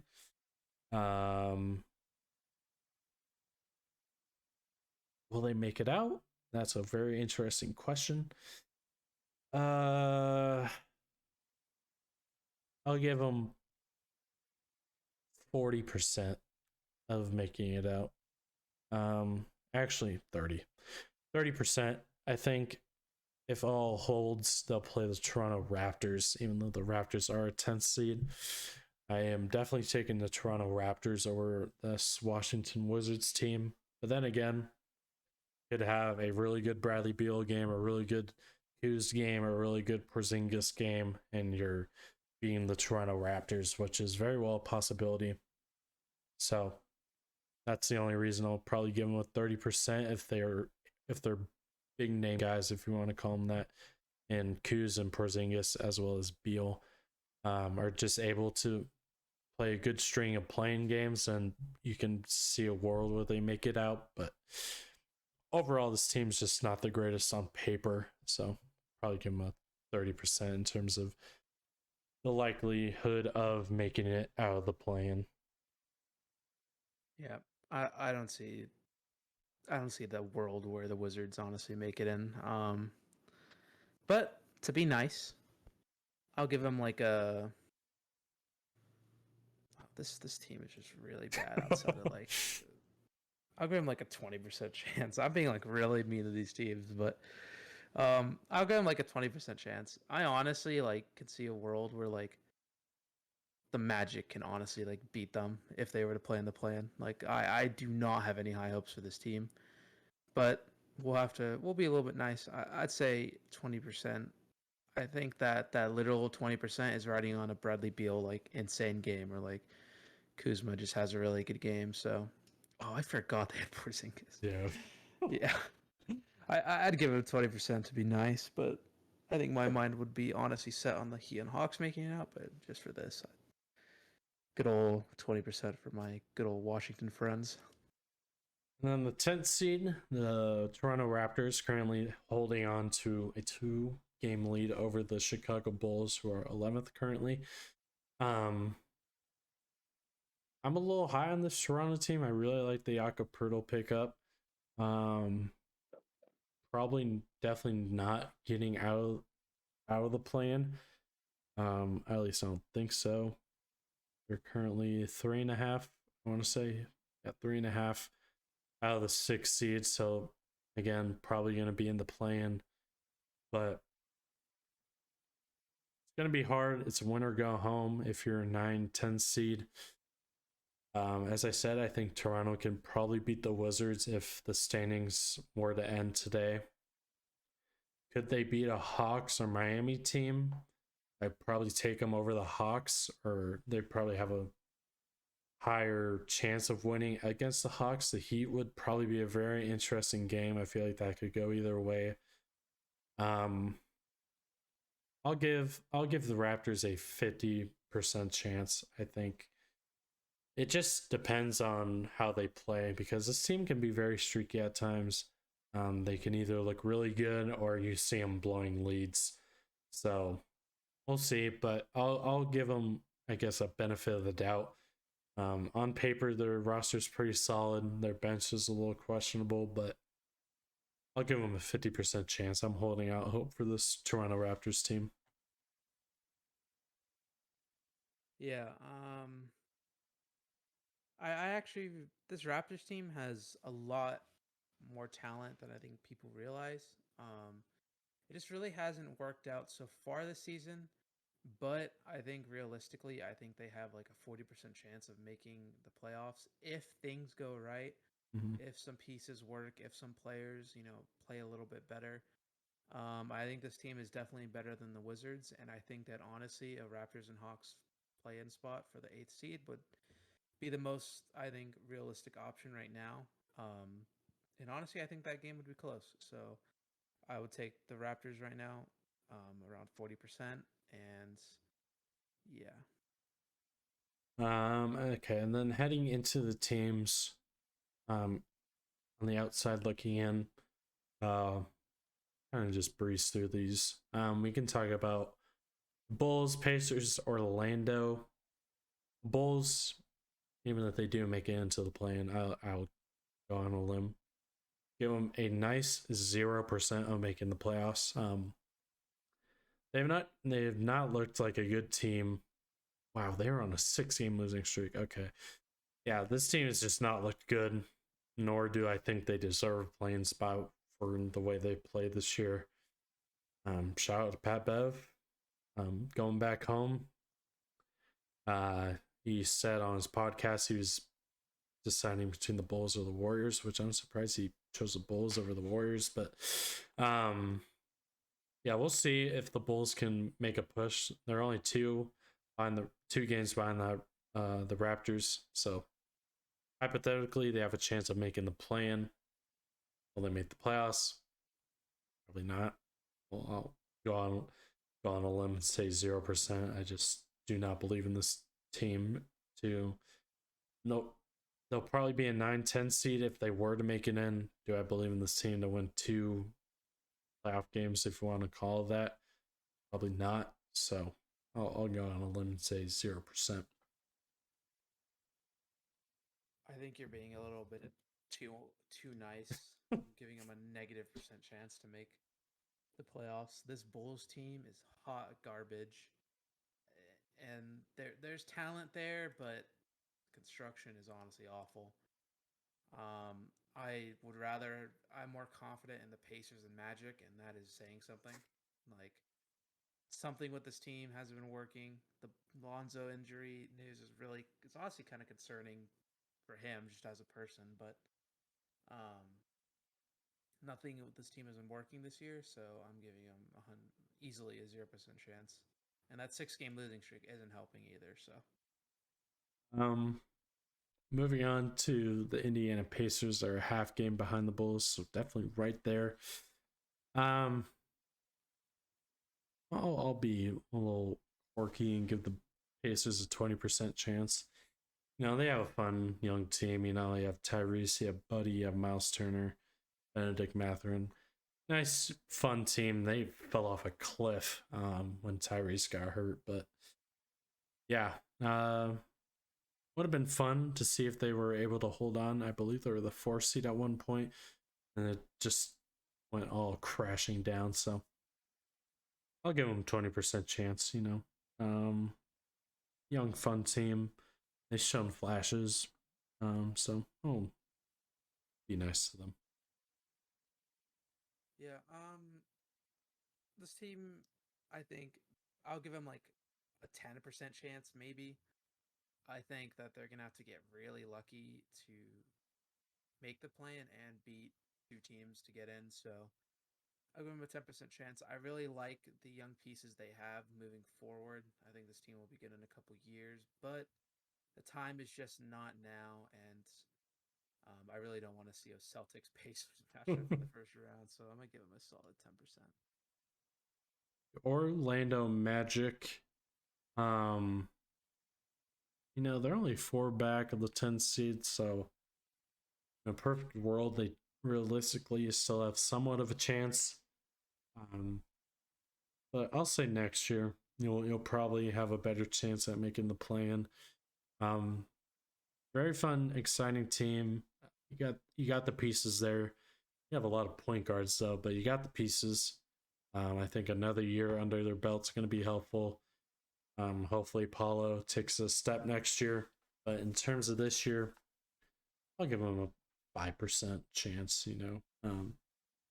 Will they make it out? That's a very interesting question. I'll give them 40% of making it out. Actually 30%. I think if all holds, they'll play the Toronto Raptors, even though the Raptors are a 10th seed. I am definitely taking the Toronto Raptors over this Washington Wizards team. But then again, could have a really good Bradley Beal game, a really good Hughes game, a really good Porzingis game, and you're being the Toronto Raptors, which is very well a possibility. So that's the only reason I'll probably give them a 30% if they're big name guys, if you want to call them that, and Kuz and Porzingis as well as Beal are just able to play a good string of playing games, and you can see a world where they make it out. But overall, this team's just not the greatest on paper, so probably give them a 30% in terms of the likelihood of making it out of the play-in. Yeah, I don't see the world where the Wizards honestly make it in. But to be nice, I'll give them like a. This team is just really bad outside of like. I'll give them like a 20% chance. I'm being like really mean to these teams, but I'll give them like a 20% chance. I honestly like could see a world where like the Magic can honestly like beat them if they were to play in the plan. Like I do not have any high hopes for this team, but we'll be a little bit nice. I'd say 20%. I think that literal 20% is riding on a Bradley Beal like insane game, or like Kuzma just has a really good game. So, oh, I forgot they had Porzingis. Yeah. Yeah, I'd give it 20% to be nice, but I think my mind would be honestly set on the Heat and Hawks making it out. But just for this, good old 20% for my good old Washington friends. And then the 10th seed, the Toronto Raptors, currently holding on to a 2-game lead over the Chicago Bulls, who are 11th currently. I'm a little high on this Toronto team. I really like the Jakob Poeltl pickup. Probably definitely not getting out of the plan. At least I don't think so. They're currently 3.5. I want to say, yeah, 3.5 out of the 6 seeds. So again, probably going to be in the play-in, but it's going to be hard. It's win or go home if you're a 9-10 seed. As I said, I think Toronto can probably beat the Wizards if the standings were to end today. Could they beat a Hawks or Miami team? I'd probably take them over the Hawks, or they probably have a higher chance of winning against the Hawks. The Heat would probably be a very interesting game. I feel like that could go either way. I'll give the Raptors a 50% chance. I think it just depends on how they play because this team can be very streaky at times. They can either look really good or you see them blowing leads. So we'll see, but I'll give them, I guess, a benefit of the doubt. On paper, their roster's pretty solid. Their bench is a little questionable, but I'll give them a 50% chance. I'm holding out hope for this Toronto Raptors team. Yeah. I actually this Raptors team has a lot more talent than I think people realize. It just really hasn't worked out so far this season. But I think realistically, I think they have like a 40% chance of making the playoffs if things go right, Mm-hmm. if some pieces work, if some players, play a little bit better. I think this team is definitely better than the Wizards, and I think that honestly, a Raptors and Hawks play-in spot for the eighth seed would be the most, I think, realistic option right now. Um, and honestly, I think that game would be close. So I would take the Raptors right now, around 40%, and yeah. Okay, and then heading into the teams, on the outside looking in, uh, kind of just breeze through these. We can talk about Bulls, Pacers, Orlando. Bulls, even if they do make it into the play-in, I'll go on a limb. Give them a nice 0% of making the playoffs. They've not looked like a good team. Wow, they were on a 6-game losing streak. Okay, yeah, this team has just not looked good. Nor do I think they deserve playing spot for the way they played this year. Shout out to Pat Bev. Going back home. Uh, he said on his podcast he was deciding between the Bulls or the Warriors, which I'm surprised he chose the Bulls over the Warriors. But yeah, we'll see if the Bulls can make a push. They're only behind the 2 games behind the Raptors, so hypothetically they have a chance of making the play-in. Will they make the playoffs? Probably not. Well, I'll go on a limb and say 0%. I just do not believe in this team to. Nope. They'll probably be a 9-10 seed if they were to make it in. Do I believe in this team to win 2 playoff games, if you want to call it that? Probably not. So I'll go on a limb and say 0%. I think you're being a little bit too nice, giving them a negative percent chance to make the playoffs. This Bulls team is hot garbage, and there's talent there, but construction is honestly awful. I'm more confident in the Pacers and Magic, and that is saying something. Like something with this team hasn't been working. The Lonzo injury news is it's honestly kind of concerning for him just as a person, but um, nothing with this team has been working this year, so I'm giving him easily a 0% chance. And that 6-game losing streak isn't helping either. So Um, Moving on to the Indiana Pacers, they're a half game behind the Bulls, so definitely right there. Um, I'll be a little quirky and give the Pacers a 20% chance. They have a fun young team. You have Tyrese, you have Buddy, you have Miles Turner, Benedict Mathurin. Nice, fun team. They fell off a cliff when Tyrese got hurt, but yeah, would have been fun to see if they were able to hold on. I believe they were the 4th seed at one point, and it just went all crashing down. So I'll give them 20% chance. Young, fun team. They've shown flashes, so be nice to them. yeah, this team, I think I'll give them like a 10% chance, maybe. I think that they're gonna have to get really lucky to make the plan and beat 2 teams to get in. So I'll give them a 10% chance. I really like the young pieces they have moving forward. I think this team will be good in a couple years, but the time is just not now. And I really don't want to see a Celtics Pacers matchup in the first round. So I'm going to give them a solid 10%. Orlando Magic. Um, they're only 4 back of the 10 seed, so in a perfect world, they realistically still have somewhat of a chance. Um, but I'll say next year you'll probably have a better chance at making the plan. Um, Very fun, exciting team. You got the pieces there. You have a lot of point guards though, but you got the pieces. I think another year under their belt's going to be helpful. Hopefully, Paulo takes a step next year. But in terms of this year, I'll give them a 5% chance.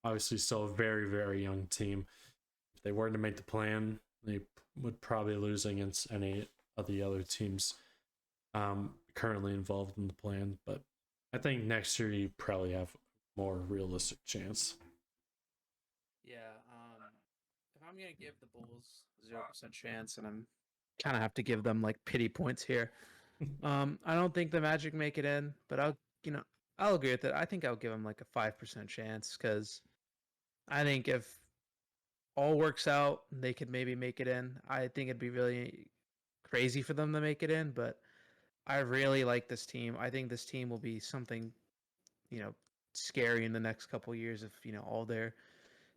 Obviously, still a very, very young team. If they were to make the plan, they would probably lose against any of the other teams currently involved in the plan. But I think next year you probably have a more realistic chance. Yeah. If I'm gonna give the Bulls 0% chance, and I'm kind of have to give them like pity points here. I don't think the Magic make it in, but you know, I'll agree with it. I think I'll give them like a 5% chance because I think if all works out, they could maybe make it in. I think it'd be really crazy for them to make it in, but I really like this team. I think this team will be something, you know, scary in the next couple years if, all their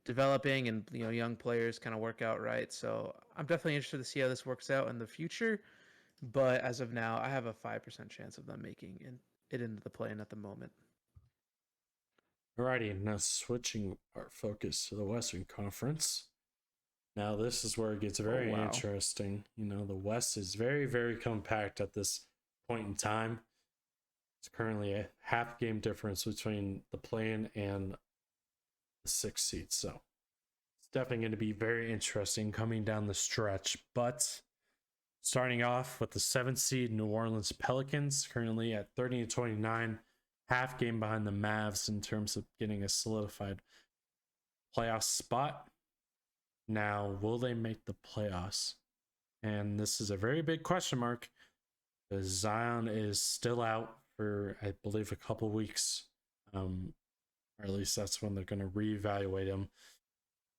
developing and, young players kind of work out right. So I'm definitely interested to see how this works out in the future. But as of now, I have a 5% chance of them making it into the play-in at the moment. Alrighty, now switching our focus to the Western Conference. Now, this is where it gets Oh, very wow. interesting. The West is very, very compact at this point in time. It's currently a half game difference between the play-in and the 6th seed. So it's definitely going to be very interesting coming down the stretch. But starting off with the 7th seed New Orleans Pelicans, currently at 30-29, half game behind the Mavs in terms of getting a solidified playoff spot. Now, will they make the playoffs? And this is a very big question mark because Zion is still out for, I believe, a couple weeks. Or at least that's when they're going to reevaluate him.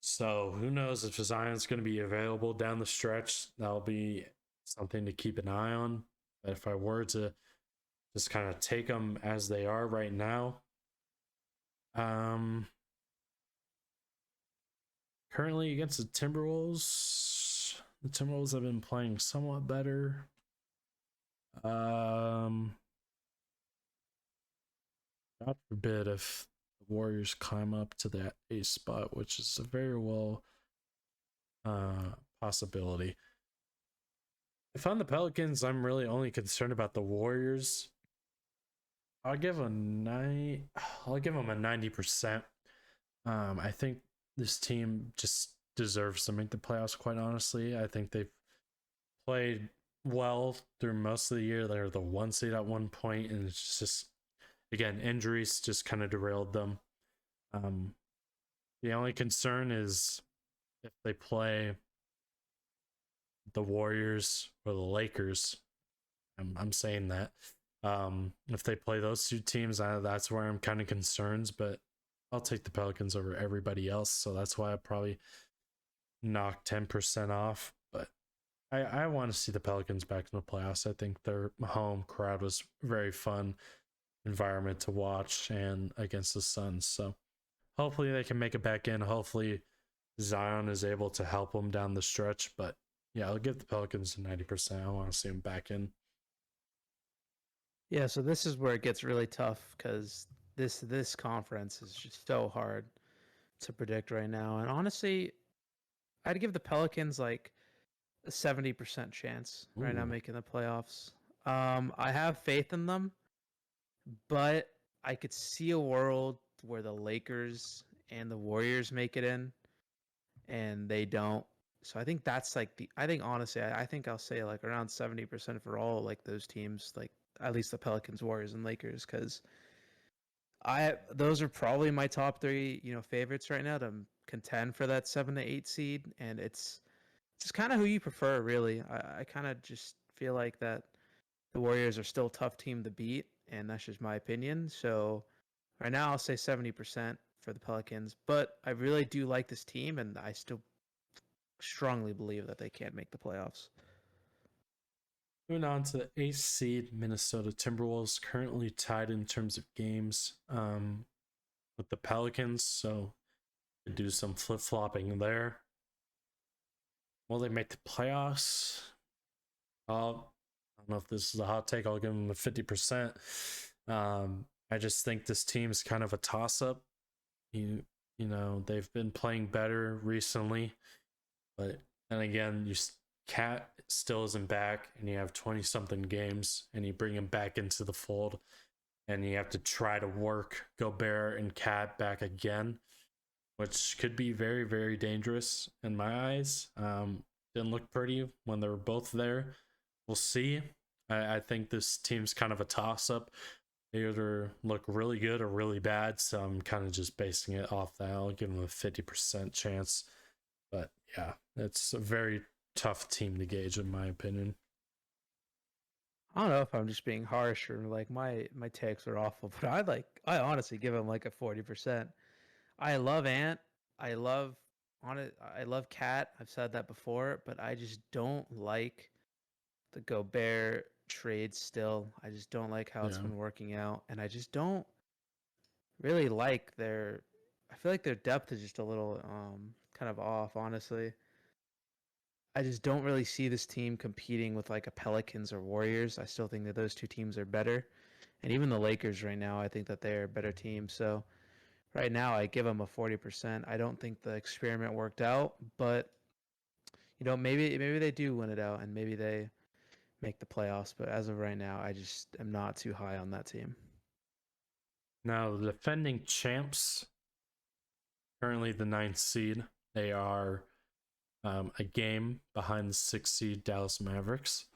So who knows if Zion's going to be available down the stretch? That'll be something to keep an eye on. But if I were to just kind of take them as they are right now, um, currently against the Timberwolves have been playing somewhat better. God forbid if the Warriors climb up to that A spot, which is a very well possibility. If I'm the Pelicans, I'm really only concerned about the Warriors. I'll give a nine. I'll give them a 90%. I think this team just deserves to make the playoffs. Quite honestly, I think they've played well through most of the year. They're the 1 seed at one point, and it's just again injuries just kind of derailed them. Um, the only concern is if they play the Warriors or the Lakers. I'm saying that. If they play those two teams, that's where I'm kind of concerned. But I'll take the Pelicans over everybody else, so that's why I probably knock 10% off. But I want to see the Pelicans back in the playoffs. I think their home crowd was very fun environment to watch and against the Suns. So hopefully they can make it back in. Hopefully Zion is able to help them down the stretch. But yeah, I'll give the Pelicans 90%. I want to see them back in. Yeah, so this is where it gets really tough because this conference is just so hard to predict right now. And honestly, I'd give the Pelicans like a 70% chance right now Ooh. making the playoffs. I have faith in them, but I could see a world where the Lakers and the Warriors make it in and they don't. So I think that's like I think honestly, I think I'll say like around 70% for all like those teams, like at least the Pelicans, Warriors, and Lakers, because those are probably my top three, favorites right now to contend for that 7 to 8 seed, and it's just kind of who you prefer, really. I kind of just feel like that the Warriors are still a tough team to beat, and that's just my opinion. So right now, I'll say 70% for the Pelicans, but I really do like this team, and I still strongly believe that they can make the playoffs. Moving on to the 8th seed, Minnesota Timberwolves, currently tied in terms of games with the Pelicans, so do some flip flopping there. Will they make the playoffs? I don't know if this is a hot take. I'll give them a 50%. I just think this team is kind of a toss up. You know, they've been playing better recently, but then again, Cat still isn't back, and you have 20 something games, and you bring him back into the fold, and you have to try to work Gobert and Cat back again, which could be very, very dangerous in my eyes. Didn't look pretty when they were both there. We'll see. I think this team's kind of a toss up. They either look really good or really bad, so I'm kind of just basing it off that. I'll give them a 50% chance. But yeah, it's a very tough team to gauge, in my opinion. I don't know if I'm just being harsh or like my takes are awful, but I honestly give him like a 40%. I love Ant. I love on it. I love Cat. I've said that before, but I just don't like the Gobert trade still. I just don't like how it's Yeah. been working out, and I just don't really like their. I feel like their depth is just a little kind of off, honestly. I just don't really see this team competing with like a Pelicans or Warriors. I still think that those two teams are better. And even the Lakers right now, I think that they're a better team. So right now, I give them a 40%. I don't think the experiment worked out, but maybe they do win it out and maybe they make the playoffs. But as of right now, I just am not too high on that team. Now, the defending champs, currently the 9th seed, they are a game behind the 6th seed Dallas Mavericks.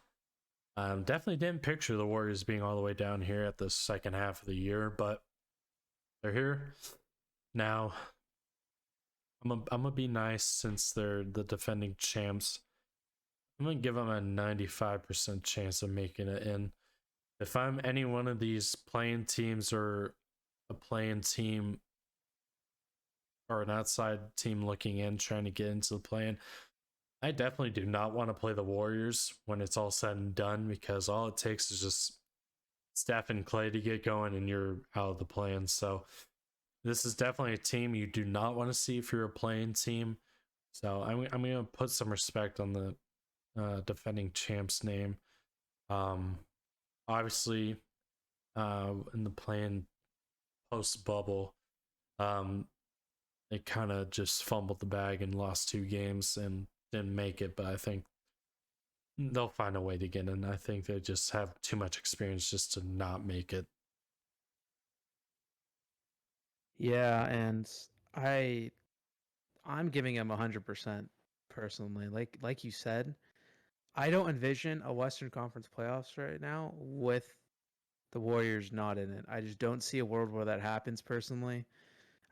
Definitely didn't picture the Warriors being all the way down here at the second half of the year, but they're here now. I'm gonna be nice since they're the defending champs. I'm gonna give them a 95% chance of making it in. If I'm any one of these playing teams or a playing team or an outside team looking in trying to get into the play-in, I definitely do not want to play the Warriors when it's all said and done, because all it takes is just Steph and Clay to get going and you're out of the play-in. So this is definitely a team you do not want to see if you're a playing team. So I'm going to put some respect on the defending champs name. Um, Obviously, in the play-in post bubble, um, they kind of just fumbled the bag and lost 2 games and didn't make it. But I think they'll find a way to get in. I think they just have too much experience just to not make it. Yeah, and I I'm giving him 100% personally. Like you said, I don't envision a Western Conference playoffs right now with the Warriors not in it. I just don't see a world where that happens personally.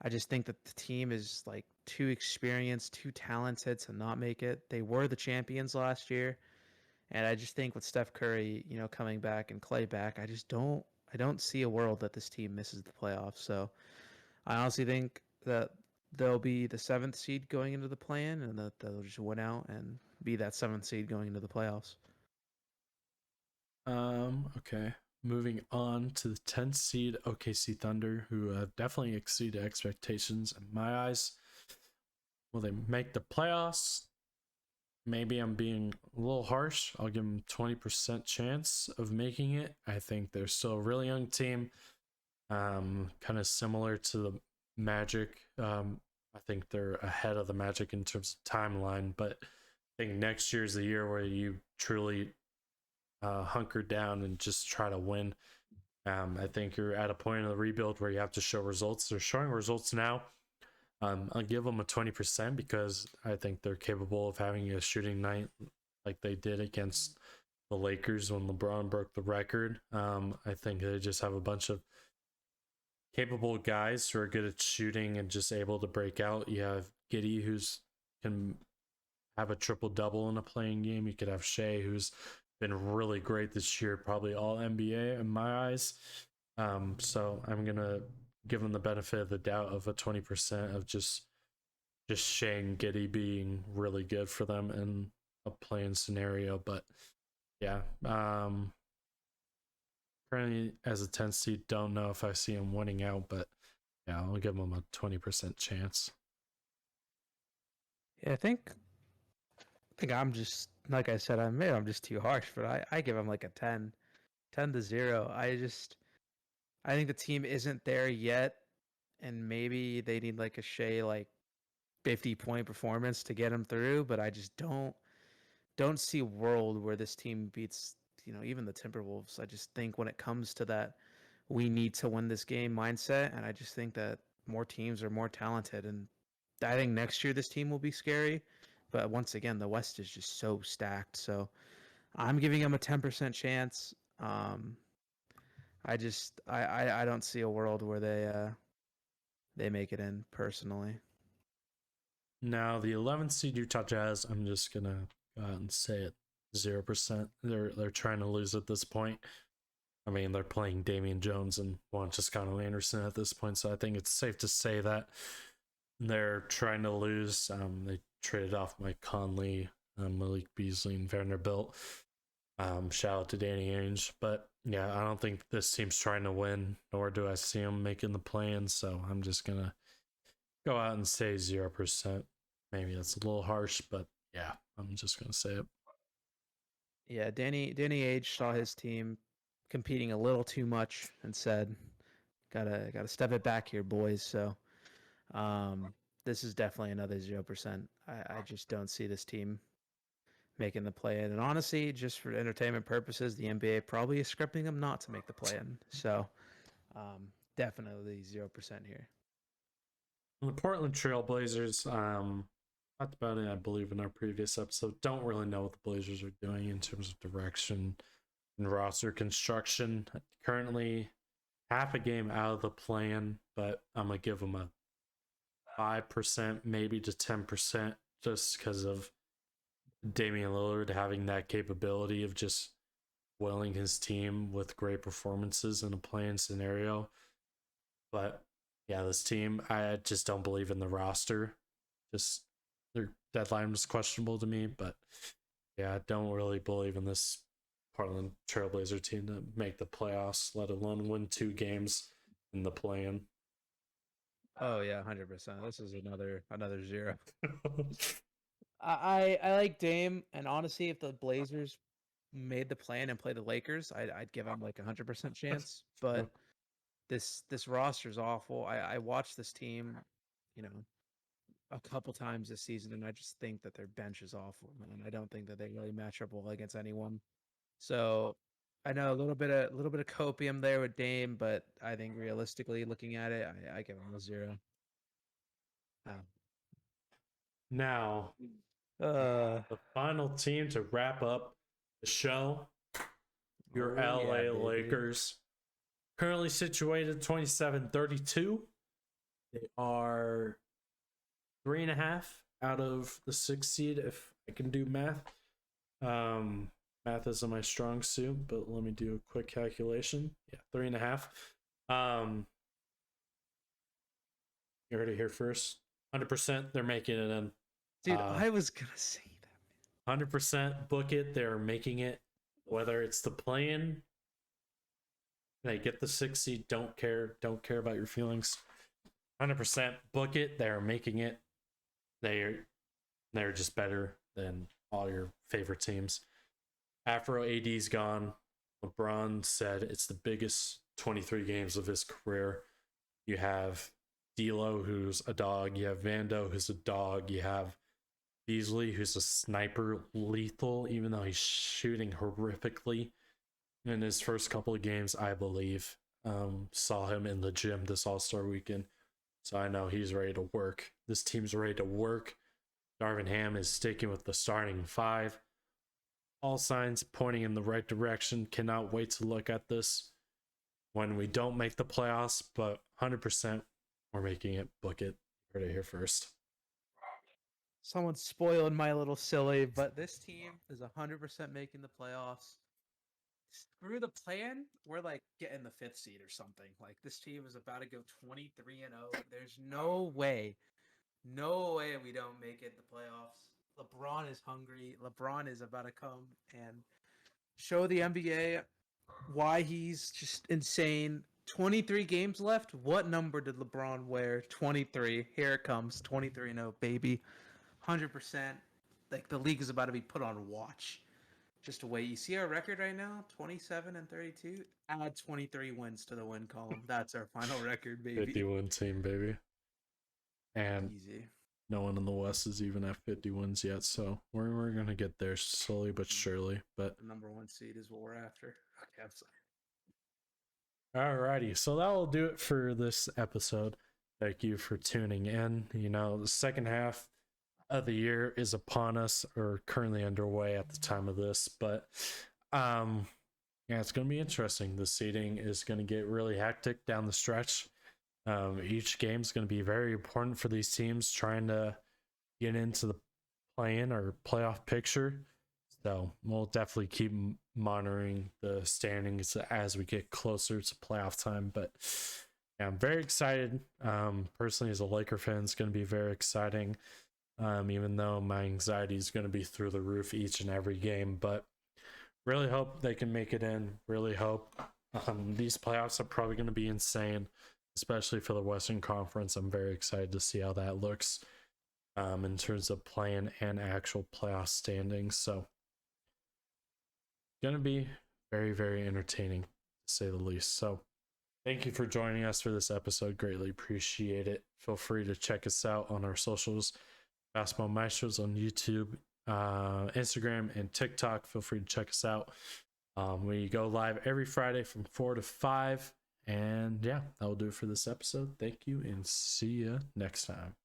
I just think that the team is like too experienced, too talented to not make it. They were the champions last year, and I just think with Steph Curry, coming back and Clay back, I don't see a world that this team misses the playoffs. So I honestly think that they'll be the 7th seed going into the play-in, and that they'll just win out and be that 7th seed going into the playoffs. Okay. Moving on to the 10th seed OKC Thunder, who have definitely exceeded expectations in my eyes. Will they make the playoffs? Maybe I'm being a little harsh. I'll give them 20% chance of making it. I think they're still a really young team. Kind of similar to the Magic. I think they're ahead of the Magic in terms of timeline, but I think next year is the year where you truly hunker down and just try to win. I think you're at a point in the rebuild where you have to show results. They're showing results now. I'll give them a 20% because I think they're capable of having a shooting night like they did against the Lakers when LeBron broke the record. I think they just have a bunch of capable guys who are good at shooting and just able to break out. You have Giddy, who's can have a triple double in a playing game. You could have Shea, who's been really great this year, probably all NBA in my eyes. So I'm gonna give them the benefit of the doubt of a 20% of just Shea and Giddy being really good for them in a playing scenario. But yeah. Currently as a 10 seed, don't know if I see him winning out, but yeah, I'll give him a 20% chance. Yeah, I think I'm just like I said, I'm just too harsh, but I give him like a 10, 10-0. I think the team isn't there yet, and maybe they need like a Shea like 50-point performance to get them through, but I just don't see a world where this team beats, even the Timberwolves. I just think when it comes to that, we need to win this game mindset, and I just think that more teams are more talented, and I think next year this team will be scary. But once again, the West is just so stacked. So I'm giving them a 10% chance. I don't see a world where they make it in personally. Now, the 11th seed Utah Jazz, I'm just going to go out and say it 0%. They're trying to lose at this point. I mean, they're playing Damian Jones and Juan Toscano Anderson at this point, so I think it's safe to say that they're trying to lose. They traded off Mike Conley, Malik Beasley, and Vanderbilt. Shout out to Danny Ainge, but yeah, I don't think this team's trying to win, nor do I see them making the play-in. So I'm just gonna go out and say 0%. Maybe that's a little harsh, but yeah, I'm just gonna say it. Yeah, Danny Age saw his team competing a little too much and said, "Gotta step it back here, boys." So, um, this is definitely another 0%. I just don't see this team making the play in. And honestly, just for entertainment purposes, the NBA probably is scripting them not to make the play in. So, definitely 0% here. And the Portland Trailblazers, talked about it, I believe, in our previous episode. Don't really know what the Blazers are doing in terms of direction and roster construction. Currently, half a game out of the plan, but I'm gonna give them a 5%, maybe to 10%, just because of Damian Lillard having that capability of just willing his team with great performances in a playing scenario. But yeah, this team, I just don't believe in the roster. Just their deadline was questionable to me, but yeah, I don't really believe in this Portland Trailblazer team to make the playoffs, let alone win 2 games in the play-in. Oh yeah, 100%. This is another 0. I like Dame, and honestly, if the Blazers made the plan and play the Lakers, I'd give them like 100% chance. But this roster's awful. I watched this team, you know, a couple times this season, and I just think that their bench is awful, man. I don't think that they really match up well against anyone. So I know a little bit of copium there with Dame, but I think realistically looking at it, I give him a 0. Now, Uh, the final team to wrap up the show, your oh yeah, LA baby. Lakers. Currently situated 27-32. They are 3.5 out of the 6 seed, if I can do math. Math isn't my strong suit, but let me do a quick calculation. Yeah, 3.5. You heard it here first. 100% they're making it in. Dude, I was gonna say that. 100% book it. They're making it. Whether it's the play-in, they get the 6 seed. Don't care. Don't care about your feelings. 100% book it. They're making it. They're just better than all your favorite teams. Afro AD's gone. LeBron said it's the biggest 23 games of his career. You have D'Lo, who's a dog. You have Vando, who's a dog. You have Beasley, who's a sniper, lethal, even though he's shooting horrifically in his first couple of games, I believe. Saw him in the gym this All-Star weekend. So I know he's ready to work. This team's ready to work. Darvin Ham is sticking with the starting 5. All signs pointing in the right direction. Cannot wait to look at this when we don't make the playoffs, but 100% we're making it. Book it. Heard it here first. Someone's spoiling my little silly, but this team is 100% making the playoffs. Screw the plan. We're like getting the 5th seed or something. Like this team is about to go 23-0. There's no way we don't make it the playoffs. LeBron is hungry. LeBron is about to come and show the NBA why he's just insane. 23 games left. What number did LeBron wear? 23. Here it comes. 23-0, baby. 100%. Like the league is about to be put on watch. Just to wait. You see our record right now? 27-32. Add 23 wins to the win column. That's our final record, baby. 51 team, baby. And Easy. no one in the West is even at 50 wins yet, so we're gonna get there slowly but surely. But The number 1 seed is what we're after. Okay, I'm sorry. alrighty, so that will do it for this episode. Thank you for tuning in. You know, the second half of the year is upon us, or currently underway at the time of this, but yeah, it's gonna be interesting. The seeding is gonna get really hectic down the stretch. Each game is going to be very important for these teams trying to get into the play-in or playoff picture. So we'll definitely keep monitoring the standings as we get closer to playoff time. But yeah, I'm very excited. Personally, as a Laker fan, it's going to be very exciting. Even though my anxiety is going to be through the roof each and every game, but really hope they can make it in. Really hope. These playoffs are probably going to be insane, especially for the Western Conference. I'm very excited to see how that looks in terms of playing and actual playoff standings. So, going to be very, very entertaining, to say the least. So, thank you for joining us for this episode. Greatly appreciate it. Feel free to check us out on our socials, Basketball Maestros on YouTube, Instagram, and TikTok. Feel free to check us out. We go live every Friday from 4 to 5. And yeah, that will do it for this episode. Thank you and see you next time.